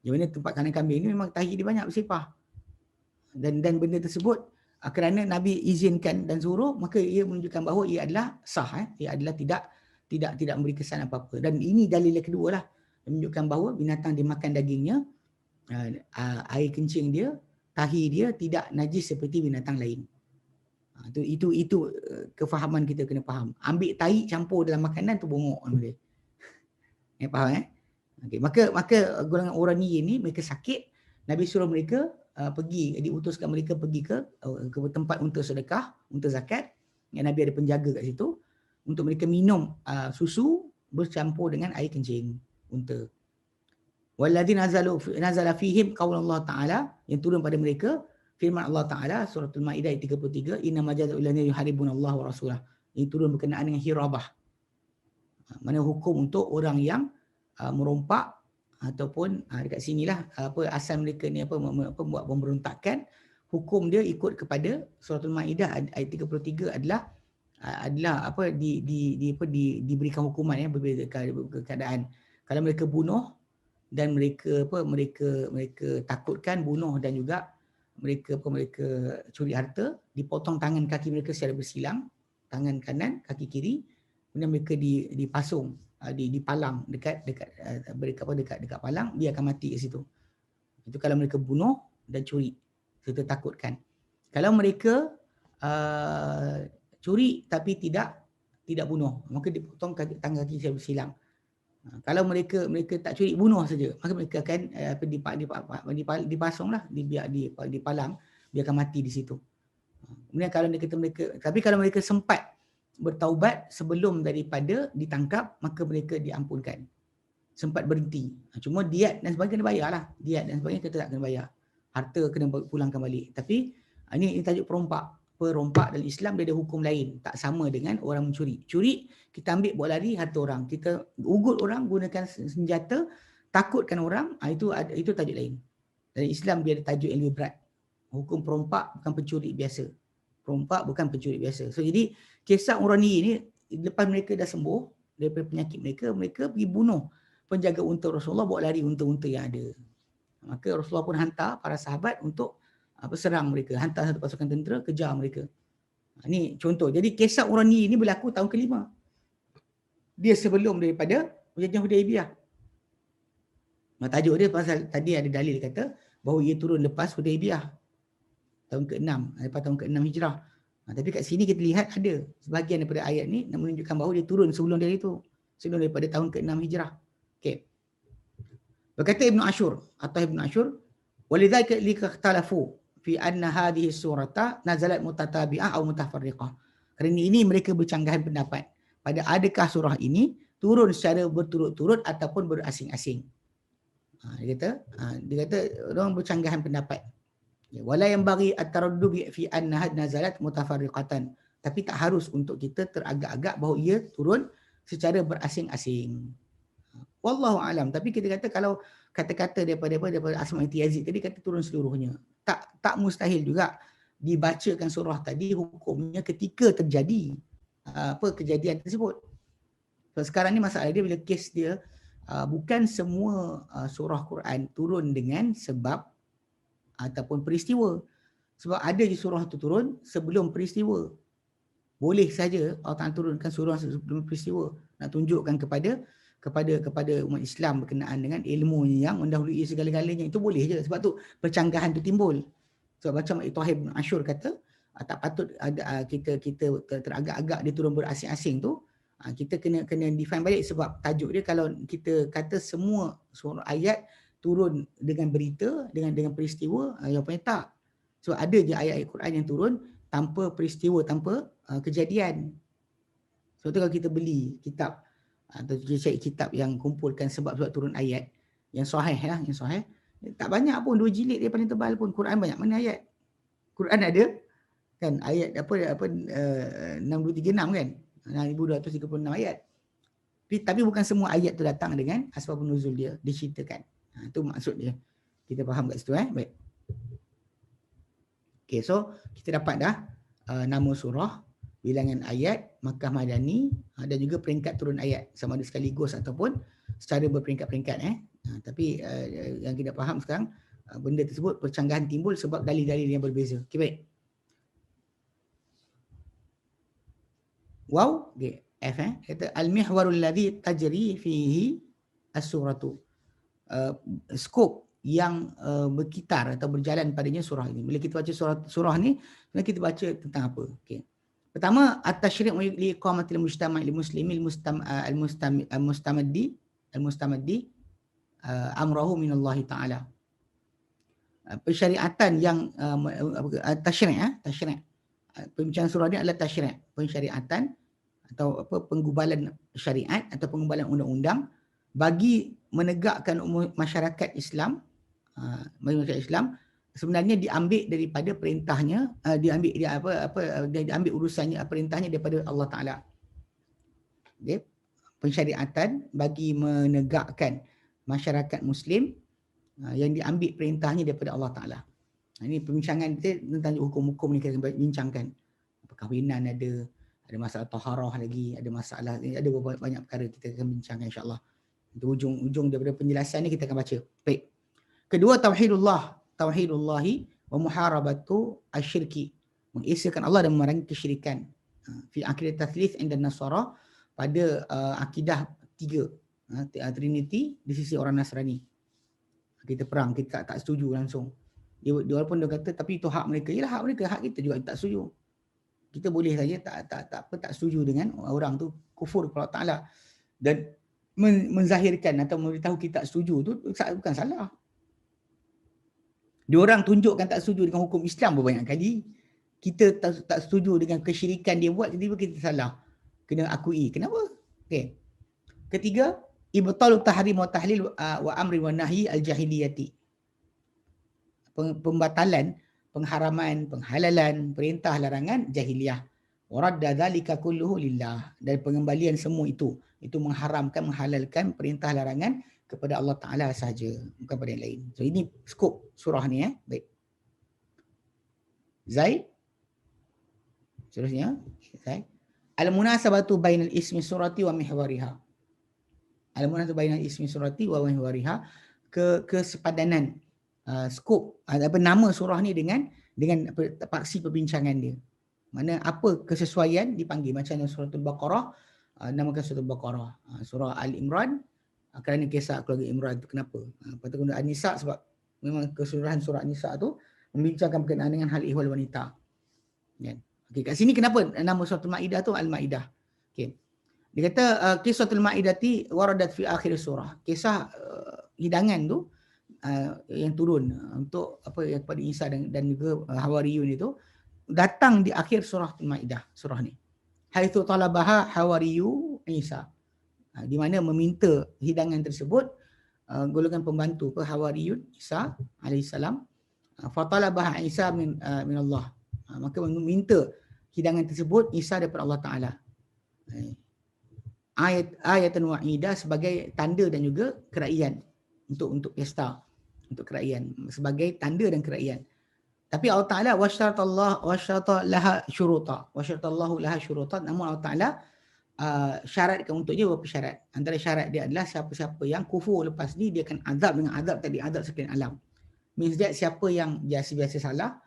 Yang mana tempat kandang kambing ni memang tahi dia banyak bersepah. Dan benda tersebut kerana Nabi izinkan dan suruh, maka ia menunjukkan bahawa ia adalah sah, ia adalah tidak memberi kesan apa-apa. Dan ini dalil yang kedua lah, menunjukkan bahawa binatang dimakan dagingnya, air kencing dia, tahi dia tidak najis seperti binatang lain. Itu kefahaman kita kena faham. Ambil tahi campur dalam makanan tu bongok dia. Faham Okay, maka golongan Uraniyin ni mereka sakit, Nabi suruh mereka diutuskan mereka pergi ke tempat unta sedekah, unta zakat, yang Nabi ada penjaga kat situ, untuk mereka minum susu bercampur dengan air kencing unta. Walladzi nazala fihim qaulullah ta'ala, yang turun pada mereka firman Allah Ta'ala suratul Maidah ayat 33, inna majazaa'ul ladzina yuharibuna Allah wa rasulah. Ini turun berkenaan dengan hirabah. Mana hukum untuk orang yang merompak ataupun dekat sinilah apa asal mereka ni buat pemberontakan, hukum dia ikut kepada Suratul Maidah ayat 33 adalah apa diberikan hukuman berbeza keadaan. Kalau mereka bunuh dan mereka takutkan bunuh dan juga mereka curi harta, dipotong tangan kaki mereka secara bersilang, tangan kanan, kaki kiri, kemudian mereka dipasung, dipalang dekat palang, dia akan mati kat situ. Itu kalau mereka bunuh dan curi serta takutkan. Kalau mereka curi tapi tidak bunuh, maka dipotong tangan kaki secara bersilang. Kalau mereka tak curi, bunuh saja, maka mereka akan dipasunglah, dipalang, dia akan mati di situ. Kemudian kalau kalau mereka sempat bertaubat sebelum daripada ditangkap, maka mereka diampunkan. Sempat berhenti. Cuma diat dan sebagainya kena bayarlah. Diat dan sebagainya kita tak kena bayar. Harta kena pulangkan balik. Tapi ini tajuk perompak. Perompak dalam Islam dia ada hukum lain. Tak sama dengan orang mencuri. Curi, kita ambil buat lari harta orang. Kita ugut orang gunakan senjata, takutkan orang, itu tajuk lain. Dalam Islam dia ada tajuk yang lebih berat. Hukum perompak bukan pencuri biasa. Perompak bukan pencuri biasa. So jadi kisah Urani ni, lepas mereka dah sembuh daripada penyakit mereka pergi bunuh penjaga unta Rasulullah, bawa lari unta-unta yang ada. Maka Rasulullah pun hantar para sahabat untuk serang mereka. Hantar satu pasukan tentera, kejar mereka. Ini contoh. Jadi kisah Urani ini berlaku tahun ke-5. Dia sebelum daripada perjanjian Hudaibiyah. Tajuk dia pasal tadi ada dalil kata bahawa ia turun lepas Hudaibiyah. Tahun ke-6, lepas tahun ke-6 Hijrah. Tapi kat sini kita lihat ada sebahagian daripada ayat ni nak menunjukkan bahawa dia turun sebelum dari itu. Sebelum daripada tahun ke-6 Hijrah. Okey. Berkata Ibn Ashur, وَلِذَلِكَ لِكَخْتَلَفُوا فِي أَنَّ هَذِهِ السُّورَةَ نَزَلَتْ مُتَتَابِعَةً أَوْ مُتَفَرِّقَةً. Kerana ini mereka bercanggahan pendapat pada adakah surah ini turun secara berturut-turut ataupun berasing-asing. Dia kata orang bercanggahan pendapat. Wala yang bagi at-taraddubi fi annaha nazalat mutafarriqatan. Tapi tak harus untuk kita teragak-agak bahawa ia turun secara berasing-asing. Wallahu alam. Tapi kita kata kalau kata-kata daripada Asma binti Yazid tadi kata turun seluruhnya. Tak mustahil juga dibacakan surah tadi hukumnya ketika terjadi kejadian tersebut. So, sekarang ni masalah dia bila kes dia bukan semua surah Quran turun dengan sebab ataupun peristiwa. Sebab ada je surah tu turun sebelum peristiwa. Boleh saja Allah Ta'ala turunkan surah sebelum peristiwa. Nak tunjukkan kepada umat Islam berkenaan dengan ilmu yang mendahului segala-galanya. Itu boleh je. Sebab tu percanggahan tu timbul. Sebab macam Tahir bin Ashur kata, tak patut ada kita teragak-agak dia turun berasing-asing tu. Kita kena define balik sebab tajuk dia kalau kita kata semua surah ayat turun dengan berita, dengan peristiwa, jawapannya tak. So ada je ayat-ayat Quran yang turun tanpa peristiwa, tanpa kejadian. So tu kalau kita beli kitab atau kita cari kitab yang kumpulkan sebab-sebab turun ayat yang sahih lah, yang sahih, tak banyak pun, 2 jilid dia paling tebal pun. Quran banyak mana ayat? Quran ada kan ayat 6236 kan? 1236 ayat. Tapi bukan semua ayat tu datang dengan asbabun nuzul dia diceritakan. Itu maksud dia. Kita faham kat situ baik. Okey, so kita dapat dah nama surah, bilangan ayat, Makkah Madani dan juga peringkat turun ayat sama ada sekaligus ataupun secara berperingkat-peringkat tapi yang kita faham sekarang benda tersebut percanggahan timbul sebab dalil-dalil yang berbeza. Okey baik. Wow, okey. F kata al-mihwarul ladzi tajri fihi as-suratu. Skop yang berkitar atau berjalan padanya surah ini. Bila kita baca surah ni, sebenarnya kita baca tentang apa? Okey. Pertama, at-tashri' li iqamatil mujtama' lil muslimi al-mustamaddi amrahu min Allah Ta'ala. Pensyariatan yang tashri'. Pembicaraan surah ni adalah tashri', pensyariatan atau penggubalan syariat atau penggubalan undang-undang bagi menegakkan masyarakat Islam. Masyarakat Islam sebenarnya diambil daripada perintahnya, diambil urusannya, perintahnya daripada Allah Ta'ala. Okay. pensyariatan bagi menegakkan masyarakat Muslim yang diambil perintahnya daripada Allah Ta'ala. Ini perbincangan kita tentang hukum-hukum ni kita bincangkan. Perkahwinan ada masalah taharah lagi, ada masalah, ada banyak perkara kita akan bincangkan insya-Allah. Itu ujung daripada penjelasan ni kita akan baca. Baik. Kedua, tauhidullahi wa muharabatu asyirki. Mengesahkan Allah dan memerangi kesyirikan. Fi akidah tathlith inda Nasara, pada akidah tiga, Trinity di sisi orang Nasrani. Kita perang, kita tak setuju langsung. Dia walaupun dia kata tapi itu hak mereka. Yalah hak mereka, hak kita juga tak setuju. Kita boleh saja tak setuju dengan orang tu kufur kepada Allah Taala dan menzahirkan atau memberitahu kita tak setuju tu bukan salah. Diorang tunjukkan tak setuju dengan hukum Islam berbanyak kali. Kita tak setuju dengan kesyirikan dia buat, tiba-tiba kita salah. Kena akui. Kenapa? Okey. Ketiga, ibtalu tahrim wa tahlil wa amri wa nahyi al-jahiliyati. Pembatalan, pengharaman, penghalalan, perintah, larangan jahiliyah. Waradda dzalika kulluhu lillah, dan pengembalian semua itu mengharamkan, menghalalkan perintah larangan kepada Allah Taala sahaja, bukan pada yang lain. So ini skop surah ni Baik. Zaid. Seterusnya, Zaid. Al-munasabatu bainal ismi surati wa mihwariha. Al-munasabatu bainal ismi surati wa mihwariha, kesepadanan skop nama surah ni dengan paksi perbincangan dia. Mana apa kesesuaian dipanggil, macam suratul Baqarah namakan suratul Baqarah, surah Al-Imran kerana kisah keluarga Imran itu kenapa. Lepas tu An-Nisa sebab memang keseluruhan surah An-Nisa tu membincangkan berkenaan dengan hal ihwal wanita. Kan? Okey, kat sini kenapa nama suratul Maidah tu Al-Maidah? Okey. Dia kata kisahul Maidati waradat fi akhir surah. Kisah hidangan tu yang turun untuk yang kepada Isa dan juga Hawariyun itu datang di akhir surah Al-Maidah, surah ni. Haitsu talabaha Hawariyu Isa. Di mana meminta hidangan tersebut golongan pembantu Hawariyun Isa alaihissalam. Fatalabaha Isa min Allah. Maka meminta hidangan tersebut Isa daripada Allah Taala. Ayatan wa'idah sebagai tanda dan juga keraian untuk pesta, untuk keraian, sebagai tanda dan keraian. Tapi Allah Ta'ala wasyarata laha syuruta. Wasyaratallahu laha syuruta. Namun Allah Ta'ala syaratkan untuknya beberapa syarat. Antara syarat dia adalah siapa-siapa yang kufur lepas ni dia akan azab dengan azab tadi, azab sekalian alam. Means that siapa yang biasa-biasa salah,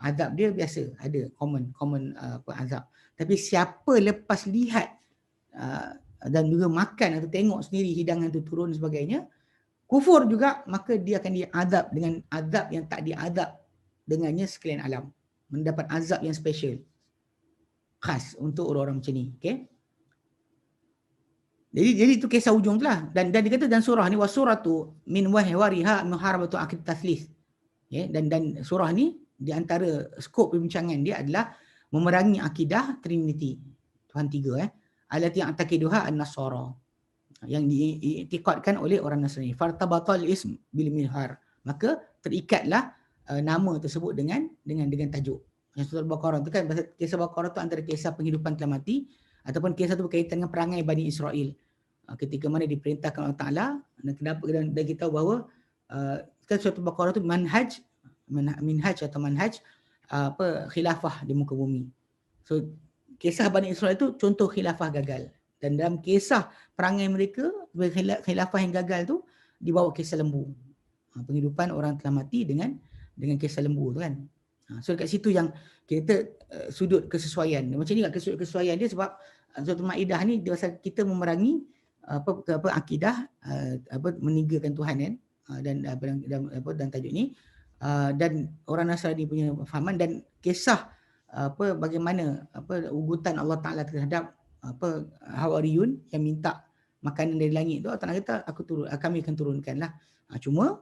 azab dia biasa, ada common azab. Tapi siapa lepas lihat dan juga makan atau tengok sendiri hidangan itu turun dan sebagainya, kufur juga, maka dia akan diazab dengan azab yang tak diazab dengannya sekalian alam. Mendapat azab yang special, khas untuk orang-orang macam ni. Okay? Jadi itu kisah ujung tu lah. Dan dia kata dan surah ni wasuratu min wahwariha muharabatu akid taslis. Okay? Dan surah ni di antara skop perbincangan dia adalah memerangi akidah Trinity, Tuhan tiga, alati yang taqiduha an-nasara, yang diiktikadkan oleh orang Nasrani. Fartabatal ism bil mihar, maka terikatlah nama tersebut dengan tajuk. Yang surah Al-Baqarah tu kan, kisah Baqarah tu antara kisah penghidupan telah mati ataupun kisah tu berkaitan dengan perangai Bani Israel ketika mana diperintahkan Allah Taala. Dan kenapa, dan kita tahu bahawa kan surah Al-Baqarah tu manhaj khilafah di muka bumi. So kisah Bani Israel itu contoh khilafah gagal. Dan dalam kisah perangai mereka, khilafah yang gagal tu, dibawa kisah lembu. Penghidupan orang telah mati dengan kisah lembu tu kan. So dekat situ yang kita sudut kesesuaian. Macam ni kat sudut kesesuaian dia sebab suratul Maidah ni dia pasal kita memerangi akidah meninggalkan Tuhan kan, dan tajuk ni dan orang Nasrani punya fahaman dan kisah bagaimana ugutan Allah Taala terhadap Hawariyun yang minta makanan dari langit tu. Allah Taala kata kami akan turunkanlah. Cuma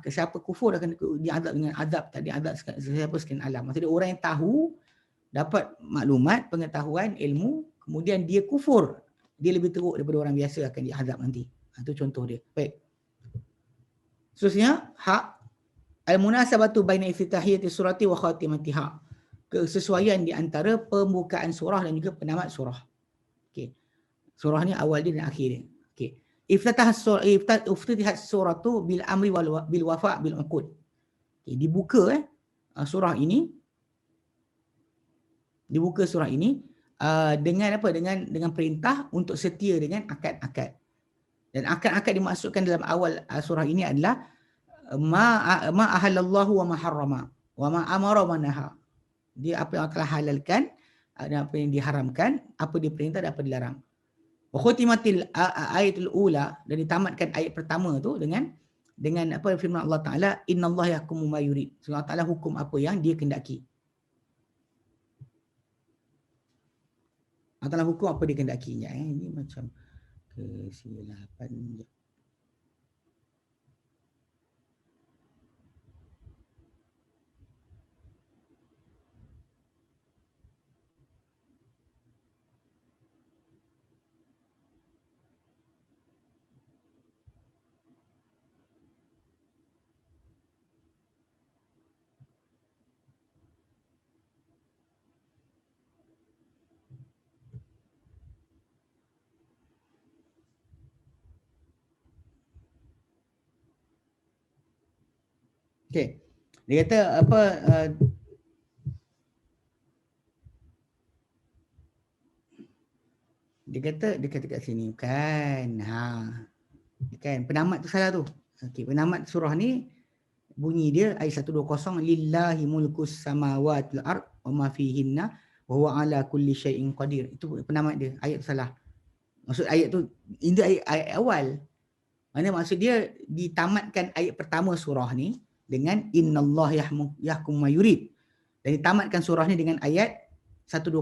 siapa kufur akan diazab dengan azab tak diazab siapa sekalian alam. Maksudnya orang yang tahu, dapat maklumat, pengetahuan, ilmu, kemudian dia kufur, dia lebih teruk daripada orang biasa akan diazab nanti. Itu contoh dia. Baik. Seterusnya, al-munasabatu baina iftitahiyati surati wa khatimatiha. Kesesuaian di antara pembukaan surah dan juga penamat surah. Okey. Surah ni awal dia dan akhir dia. Okey. Iftatihat surah tu bil amri bil wafa bil uqud. Okay, dibuka surah ini dengan apa? Dengan perintah untuk setia dengan akad-akad. Dan akad-akad dimaksudkan dalam awal surah ini adalah ma ahallallahu wa ma harrama wa ma amara wa naha. Dia apa yang telah halalkan dan apa yang diharamkan, apa diperintah dan apa dilarang. Wa khutimatil ayatul ula, dan ditamatkan ayat pertama tu dengan apa firman Allah Taala, innallaha yahkumu ma yurid. Allah Taala hukum apa yang dia kehendaki. Allah Taala hukum apa dia kehendaki. Ini macam kesilapan je. Okey. Dia kata apa dia kata kat sini kan. Kan penamat tu salah tu. Okey, penamat surah ni bunyi dia ayat 120, lillahi mulkus samawati wal ard wa ma fihinna wa huwa ala kulli syai'in qadir. Itu penamat dia, ayat tu salah. Maksud ayat tu ini ayat awal. Mana maksud dia ditamatkan ayat pertama surah ni dengan innallaha yahkum ma yurid. Dan ditamatkan surah ni dengan ayat 120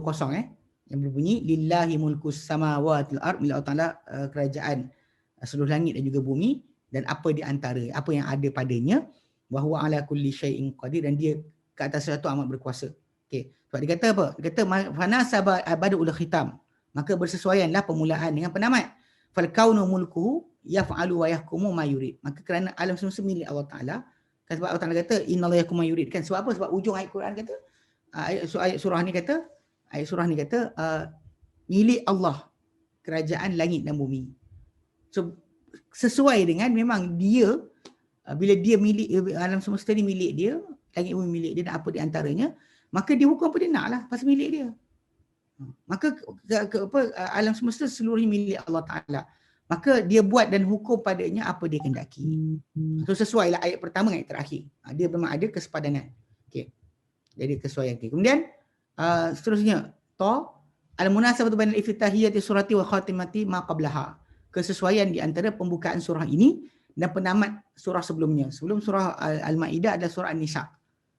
yang berbunyi lillahi mulkus samawati wal ard, milik Allah Taala kerajaan seluruh langit dan juga bumi dan apa di antara apa yang ada padanya, wa huwa ala kulli syai'in qadir, dan dia ke atas sesuatu amat berkuasa. Okey, sebab dia kata apa? Dia kata fanasaba abadul khitam, maka bersesuaianlah permulaan dengan penamat. Fal kaunu mulkuhu yaf'alu wa yahkumu ma yurid. Maka kerana alam semesta milik Allah Taala, kan sebab Allah Taala kata innallaha yahkumu ma yurid, kan sebab apa? Sebab ujung ayat Quran kata ayat surah ni kata milik Allah kerajaan langit dan bumi. So sesuai dengan memang dia bila dia milik alam semesta ni milik dia, langit bumi milik dia dan apa di antaranya, maka dia hukum apa dia nak lah pasal milik dia. Maka alam semesta seluruhnya milik Allah Taala. Maka dia buat dan hukum padanya apa dia kehendaki. So sesuai lah ayat pertama dengan ayat terakhir. Dia memang ada kesepadanan. Okey. Jadi kesesuaian. Okay. Kemudian seterusnya al-munasabatu bainal iftitahiyati surati wa khatimati ma qablaha. Kesesuaian di antara pembukaan surah ini dan penamat surah sebelumnya. Sebelum surah Al-Maidah adalah surah An-Nisa.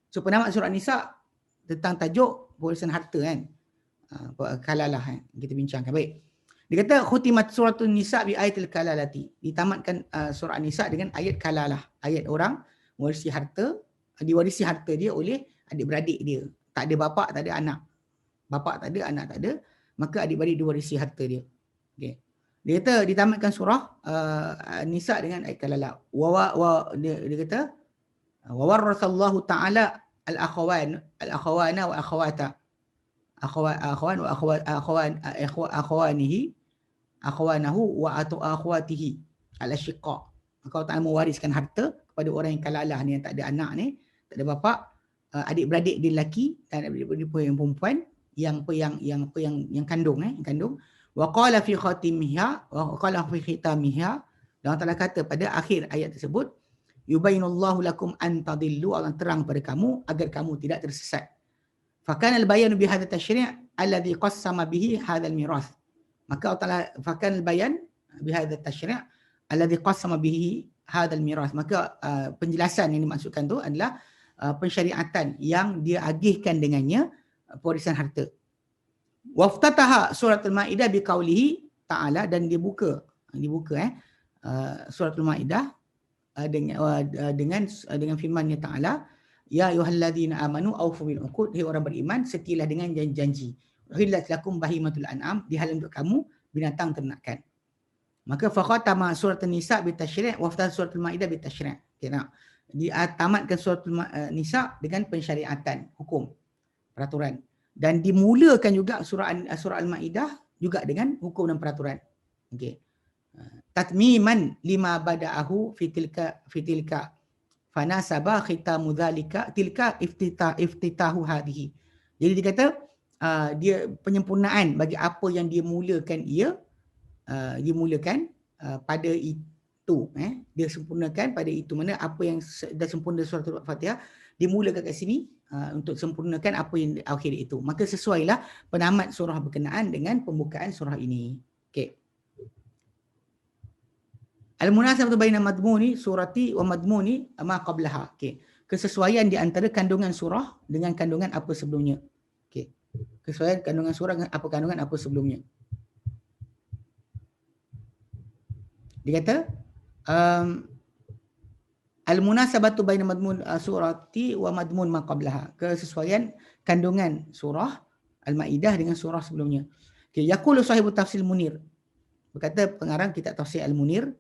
So penamat surah An-Nisa tentang tajuk warisan harta kan. Kalalah kita bincangkan. Baik. Dia kata khutimat suratul Nisa bi ayatil kalalati. Ditamatkan surah An-Nisa dengan ayat kalalah. Ayat orang mewarisi harta, diwarisi harta dia oleh adik-beradik dia. Tak ada bapa, tak ada anak. Bapa tak ada, anak tak ada, maka adik-beradik diwarisi harta dia. Okey. Dia kata ditamatkan surah An-Nisa dengan ayat kalalah. Dia kata wa warasallahu ta'ala al-akhawana wa akhawata. Akhwan wa akhwanahu wa akhwatihi al-ashiqa. Maka Allah Ta'ala mewariskan harta kepada orang yang kalalah ni, yang tak ada anak ni, tak ada bapa, adik-beradik dia lelaki dan adik-beradik yang perempuan yang kandung wa qala fi khatimiha wa qala fi khitamiha, dan Allah Ta'ala kata pada akhir ayat tersebut, yubayyinullahu lakum an tadillu, Allah terang pada kamu agar kamu tidak tersesat. Fakana al-bayan bi hadha tashri' alladhi qassama bihi hadha al-mirath. Maka Allah Ta'ala fakana al-bayan bi hadha tashri' alladhi qassama bihi hadha al-mirath. Maka penjelasan yang dimaksudkan tu adalah pensyariatan yang dia agihkan dengannya pewarisan harta. Waftataha surat Al-Maidah biqaulihi ta'ala, dan dibuka surat Al-Maidah dengan firman-Nya Ta'ala, ya ayyuhalladzina amanu aufu bil uqud, hai orang beriman setialah dengan janji-janji. Uhillat lakum bahimatul an'am, dihalal untuk kamu binatang ternakan. Maka fakhatama surat An-Nisa bi tashri' wa fathah surat Al-Maidah bi tashri'. Kena ditamatkan surat An-Nisa dengan pensyariatan, hukum, peraturan, dan dimulakan juga surah Al-Maidah juga dengan hukum dan peraturan. Okey. Tatmiman lima bada'ahu fitilka fanasaba khitamu dzalika tilka iftitahu hadhihi. Jadi dia kata dia penyempurnaan bagi apa yang dia mulakan pada itu, dia sempurnakan pada itu. Mana apa yang dah sempurna surah Al-Fatihah dimulakan kat sini untuk sempurnakan apa yang di akhir itu. Maka sesuailah penamat surah berkenaan dengan pembukaan surah ini. Okey. Al-munasabatu baina madmuni surati wa madmuni ma qablaha. Okey. Kesesuaian di antara kandungan surah dengan kandungan apa sebelumnya. Okey. Kesesuaian kandungan surah dengan kandungan apa sebelumnya. Dia kata al-munasabatu baina madmun surati wa madmun ma qablaha. Kesesuaian kandungan surah Al-Maidah dengan surah sebelumnya. Okey, yaqulu sahibu tafsir Munir. Berkata pengarang kitab tafsir Al-Munir,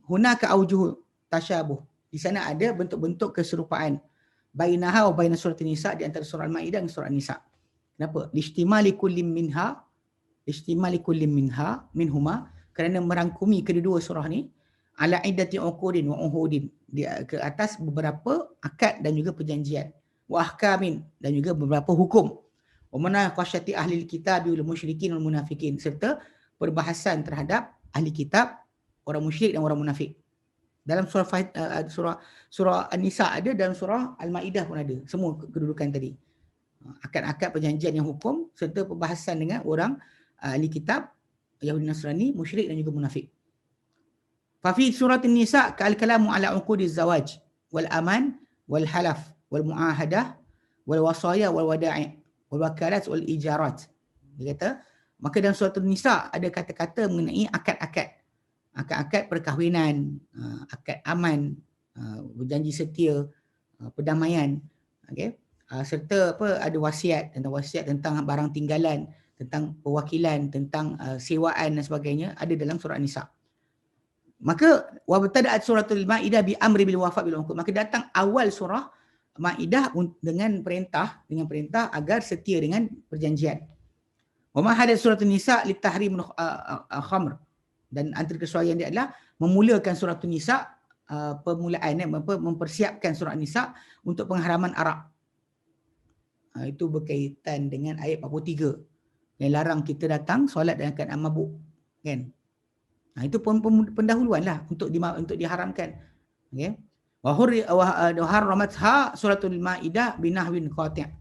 hunaka aujuh tasyabuh. Di sana ada bentuk-bentuk keserupaan bainaha wa baina surah An-Nisa, di antara surah Al-Maidah dan surah An-Nisa. Kenapa? Listimali kullim minha minhuma, kerana merangkumi kedua-dua surah ni ala iddati uqudin wa uhudin, ke atas beberapa akad dan juga perjanjian, wa ahkamin, dan juga beberapa hukum, wa munaqashati ahli kitab wal musyrikin wal munafikin, serta perbahasan terhadap ahli kitab, orang musyrik dan orang munafik. Dalam surah An-Nisa ada, dalam surah Al-Maidah pun ada. Semua kedudukan tadi. Akad-akad perjanjian yang hukum serta perbahasan dengan orang ahli kitab, Yahudi Nasrani, musyrik dan juga munafik. Fa fi surah An-Nisa kal-kalamu ala uqudiz zawaj wal aman wal halaf wal muahadah wal wasaya wal wada'i wal wakalat wal ijarat. Dia kata, maka dalam surah An-Nisa ada kata-kata mengenai akad-akad perkahwinan, akad aman, berjanji setia, perdamaian, okey, serta ada wasiat tentang barang tinggalan, tentang perwakilan, tentang sewaan dan sebagainya, ada dalam surah An-Nisa. Maka wabtada'at suratul Maidah bi amri bil wafa' bil uqud. Maka datang awal surah Maidah dengan perintah agar setia dengan perjanjian. Wa ma hadat suratul Nisa li tahrim khamr. Dan antara kesesuaian dia adalah memulakan surah An-Nisa, mempersiapkan surah An-Nisa untuk pengharaman arak. Itu berkaitan dengan ayat 43 yang larang kita datang solat dalam keadaan mabuk, kan? Itu pendahuluan lah untuk diharamkan. Okay? Wa harramatha suratul Maidah binahwin qati'.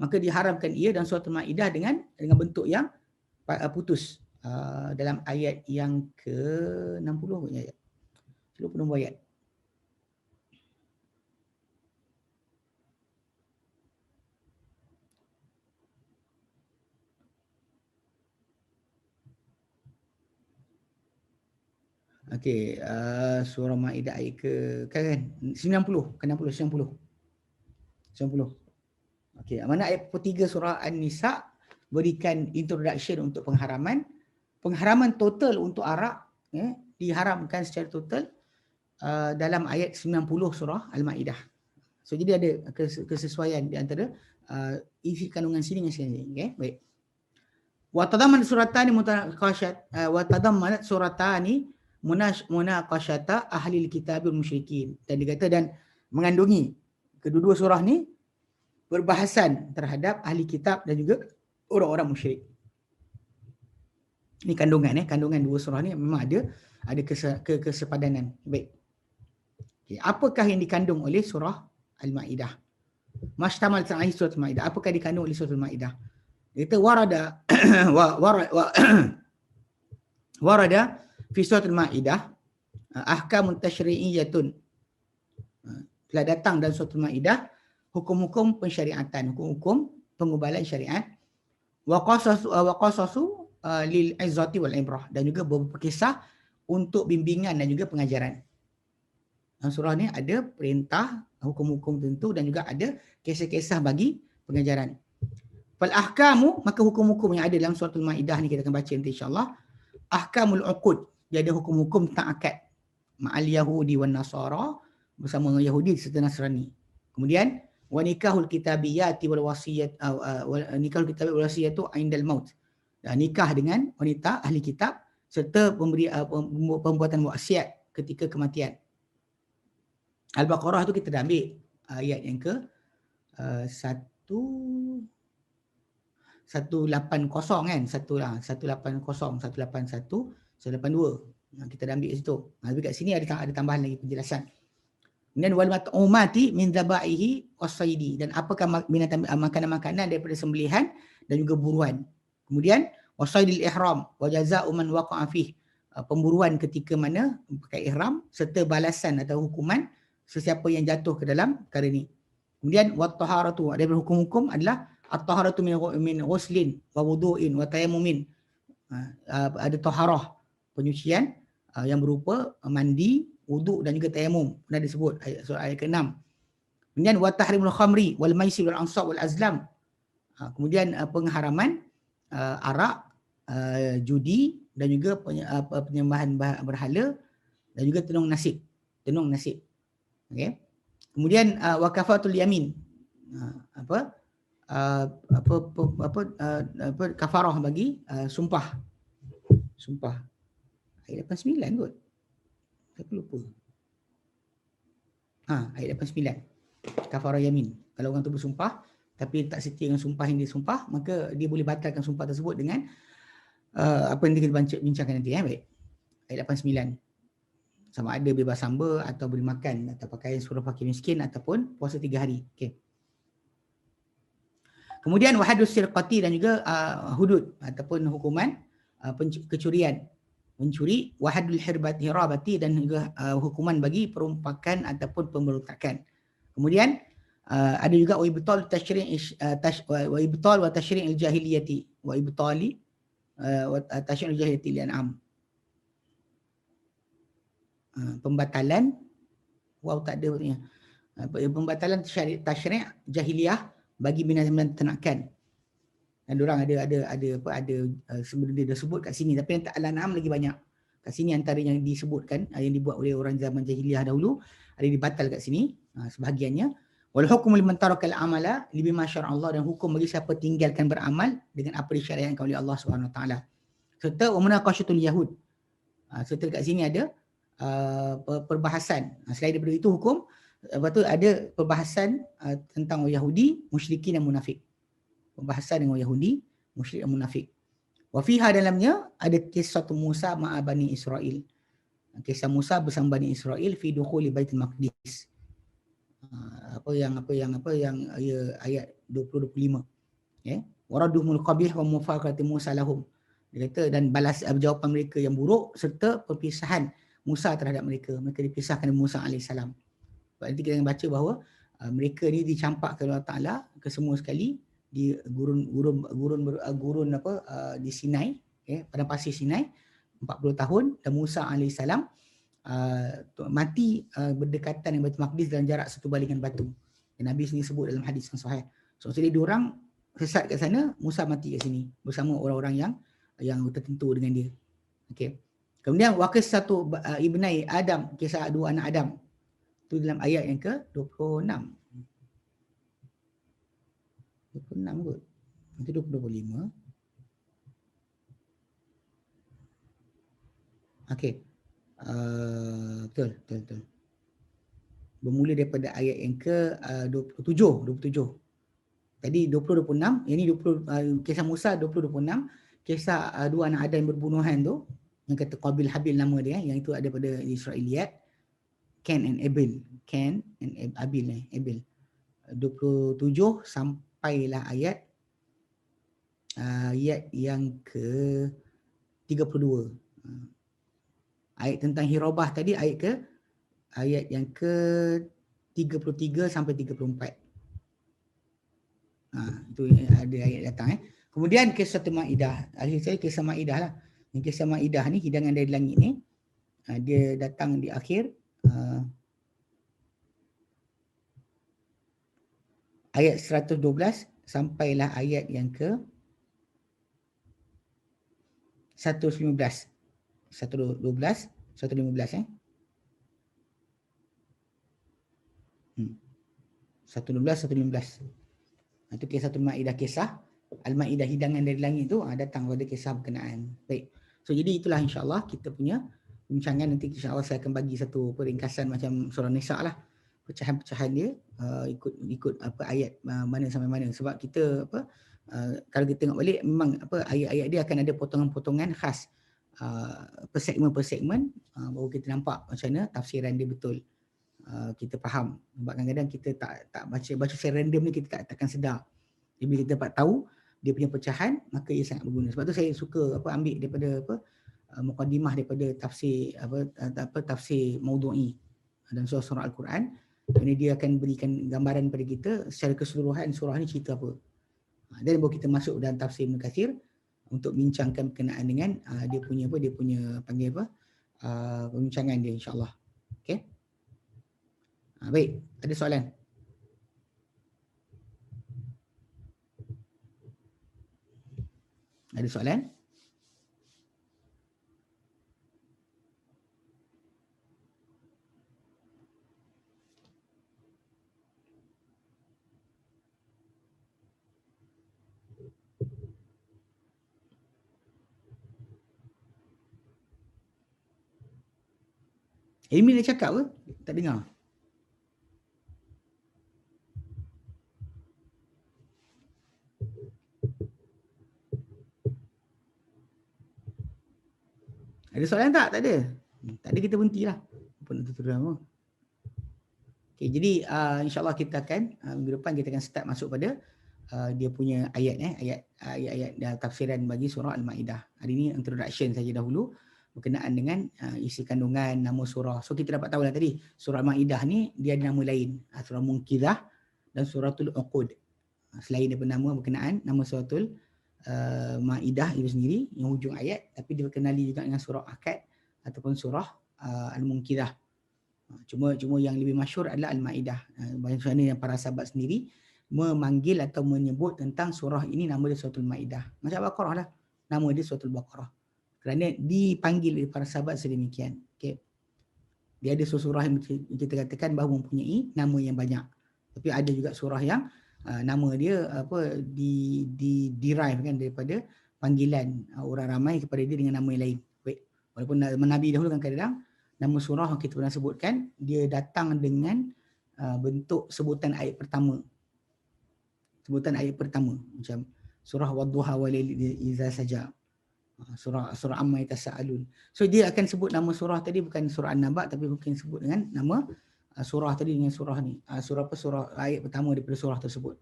Maka diharamkan ia dan suratul Maidah dengan bentuk yang putus. Dalam ayat yang ke-60 punya ayat. Lupa nombor ayat. Okey, surah Maidah ayat kan 90. Okey, mana ayat 43 surah An-Nisa berikan introduction untuk pengharaman total untuk arak, diharamkan secara total dalam ayat 90 surah Al-Maidah. So jadi ada kesesuaian di antara isi kandungan sini dengan sini. Okey, baik. Wa tadammanat suratani munaqashata ahli kitab wal musyrikin. Dan dikata dan mengandungi kedua-dua surah ni perbahasan terhadap ahli kitab dan juga orang-orang musyrik. Ini kandungan dua surah ni memang ada kesepadanan. Baik. Okay. Apakah yang dikandung oleh surah Al-Maidah? Mashtamal ta'ahi surah Al-Maidah. Apakah dikandung oleh surah Al-Maidah? Kita warada fi surah Al-Maidah ahkamun tashri'iyyatun. Telah datang dalam surah Al-Maidah hukum-hukum pensyariatan, hukum-hukum pengubalan syariat. Wa qasasu lil izzati wal ibrah, dan juga beberapa kisah untuk bimbingan dan juga pengajaran. Dalam surah ni ada perintah, hukum-hukum tertentu dan juga ada kisah-kisah bagi pengajaran. Fal ahkamu, maka hukum-hukum yang ada dalam surah Al-Maidah ni kita akan baca nanti insya-Allah. Ahkamul uqud, dia ada hukum-hukum tentang akad. Ma'al Yahudi wan Nasara, bersama Yahudi serta Nasrani. Kemudian wa nikahul kitabiyati wal wasiyat nikahul kitabiyati wal wasiyatu indal maut. Dan nikah dengan wanita ahli kitab serta perbuatan maksiat ketika kematian. Al-Baqarah tu kita dah ambil ayat yang ke 180 kan, 180, 181, 182. Kita dah ambil kat situ. Tapi kat sini ada tambahan lagi penjelasan. Kemudian wal mat'umati min dzabaihi wasaidi, dan apakah binatang makanan-makanan daripada sembelihan dan juga buruan. Kemudian wasaidil ihram wa jazaa'u man waqa'a fih, pemburuan ketika mana pakai ihram serta balasan atau hukuman sesiapa yang jatuh ke dalam perkara ini. Kemudian wat taharatu, daripada hukum-hukum adalah at-taharatu min ghuslin wa wudu'in wa tayammumin. Ada taharah, penyucian yang berupa mandi, wuduk dan juga tayamum. Pernah disebut surah ayat ke-6. Kemudian wa tahrimul khamri wal maisir wal ansab wal azlam. Kemudian pengharaman arak, judi dan juga penyembahan berhala dan juga tenung nasib. Okey. Kemudian wa kafatul yamin. Kafarah bagi sumpah. Ayat 89 kot. Saya lupa. Ayat 89. Kafarah yamin. Kalau orang tu bersumpah tapi tak setia dengan sumpah yang dia sumpah, maka dia boleh batalkan sumpah tersebut dengan apa yang kita bincangkan nanti. Baik. Ayat 89. Sama ada bebas hamba atau beri makan atau pakaian suruh fakir miskin ataupun puasa 3 hari. Okey. Kemudian wahadus sirqati, dan juga hudud ataupun hukuman kecurian, mencuri, wahadul hirabati, dan juga hukuman bagi perompakan ataupun pemberontakan. Kemudian ada juga wa ibtal wa tashri'il jahiliyati wa ibtali wa tashri'il jahiliyati li'an'am. Pembatalan, tak ada maksudnya. Pembatalan tasyri' jahiliyah bagi binatang ternakan. Dan diorang ada sebenarnya dia sebut kat sini, tapi yang tak Al-An'am lagi banyak. Kat sini antara yang disebutkan yang dibuat oleh orang zaman jahiliyah dahulu ada dibatal kat sini sebahagiannya. Wal hukmu liman tarakal amala bima syara Allah, dan hukum bagi siapa tinggalkan beramal dengan apa disyariatkan oleh Allah Subhanahu Wa Taala. Serta munaqashatul yahud. Serta kat sini ada perbahasan. Selain daripada itu hukum, lepas tu ada perbahasan tentang orang Yahudi, musyrikin dan munafik. Pembahasan dengan orang Yahudi, musyrik dan munafik. Wa fiha, dalamnya ada kisah Musa ma'a Bani Israel. Kisah Musa bersama Bani Israel fi dukhuli Baitul Maqdis. Ayat 20-25. Waraduhumul qabih wa mufaqati Musa lahum. Dia kata, dan balas jawapan mereka yang buruk serta perpisahan Musa terhadap mereka. Mereka dipisahkan dari Musa AS. Nanti kita akan baca bahawa mereka ni dicampakkan Allah Ta'ala ke semua sekali di gurun di Sinai, pada pasir Sinai 40 tahun, dan Musa AS mati berdekatan dengan Baitul Maqdis dalam jarak 1 balingan batu. Dan Nabi sendiri sebut dalam hadis yang sahih. So jadi diorang sesat kat sana, Musa mati kat sini bersama orang-orang yang tertentu dengan dia. Okey. Kemudian wakis satu ibnai Adam, kisah dua anak Adam. Itu dalam ayat yang ke-26. 26 kot. Itu 25. Okey. Betul. Bermula daripada ayat yang ke-27. Tadi 20-26, ini 20 kisah Musa 20-26, kisah dua anak Adam yang berbunuhan tu, yang kata Qabil Habil nama dia, yang itu ada pada Israiliyat, Cain and Abel. Abel. 27 sampailah ayat yang ke 32. Ayat tentang hirabah tadi ayat yang ke 33 sampai 34. Itu ada ayat datang. Kemudian kisah Maidah. Akhir saya kisah Maidah lah. Yang kisah Maidah ni, hidangan dari langit ni, dia datang di akhir ayat 112 sampailah ayat yang ke 115. 112, 115 112, 115. Itu kisah Maidah, kisah Al-Maidah, hidangan dari langit tu datang pada kisah berkenaan. Baik. So jadi itulah insya-Allah kita punya perbincangan. Nanti insya-Allah saya akan bagi satu peringkasan macam surah Nisa lah. Pecahan-pecahan dia ikut apa ayat mana sampai mana, sebab kita apa kalau kita tengok balik memang apa ayat-ayat dia akan ada potongan-potongan khas per segmen baru kita nampak macam mana tafsiran dia betul. Kita faham, sebab kadang-kadang kita tak baca secara random ni kita takkan sedar. Jadi bila kita dapat tahu dia punya pecahan, maka ia sangat berguna. Sebab tu saya suka apa ambil daripada apa mukadimah daripada tafsir apa tafsir Maudhu'i dalam surah Al-Quran. Kerana dia akan berikan gambaran kepada kita secara keseluruhan surah ni cerita apa. Dan baru kita masuk dalam tafsir Ibn Kathir untuk bincangkan berkenaan dengan dia punya panggil apa perbincangan dia insya-Allah. Okey. Baik, ada soalan? Ada soalan? Amy dah cakap ke? Tak dengar. Ada soalan tak? Tak ada. Tak ada, kita berhentilah. Apa nak tutup lama. Okay, jadi insya-Allah kita akan minggu depan kita akan start masuk pada dia punya ayat tafsiran bagi surah Al-Maidah. Hari ini introduction saja dahulu berkenaan dengan isi kandungan nama surah. So kita dapat tahu lah tadi surah Al-Maidah ni dia ada nama lain, surah Munqidhah dan suratul Uqud. Selain daripada nama berkenaan nama suratul Maidah itu sendiri yang hujung ayat, tapi dia berkenali juga dengan surah Akad ataupun surah Al-Munqidhah. Cuma yang lebih masyhur adalah Al-Maidah. Banyak yang para sahabat sendiri memanggil atau menyebut tentang surah ini nama dia suratul Maidah. Macam Baqarah lah, nama dia suratul Baqarah. Kerana dipanggil oleh para sahabat sedemikian. Okay. Dia ada surah yang kita katakan bahawa mempunyai nama yang banyak. Tapi ada juga surah yang nama dia apa derive kan daripada panggilan orang ramai kepada dia dengan nama yang lain. Baik. Walaupun Nabi dahulu kan kadang nama surah yang kita pernah sebutkan dia datang dengan bentuk sebutan ayat pertama. Sebutan ayat pertama macam surah Wadduha wal laili idza saja. Surah Amma Yatasaalun. So dia akan sebut nama surah tadi bukan surah An-Naba tapi mungkin sebut dengan nama surah tadi dengan surah ni. Surah apa? Surah ayat pertama daripada surah tersebut.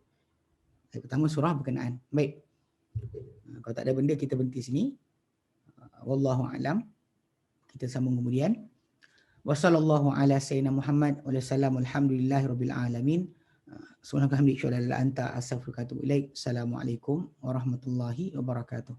Ayat pertama surah berkenaan. Baik. Kalau tak ada benda kita berhenti sini. Wallahu a'lam. Kita sambung kemudian. Wassallallahu ala sayyidina Muhammad wa sallam alhamdulillahirabbil alamin. Subhanakallahumma wa bihamdika asyhadu an la ilaha illa anta astaghfiruka wa atubu ilaik. Assalamualaikum warahmatullahi wabarakatuh.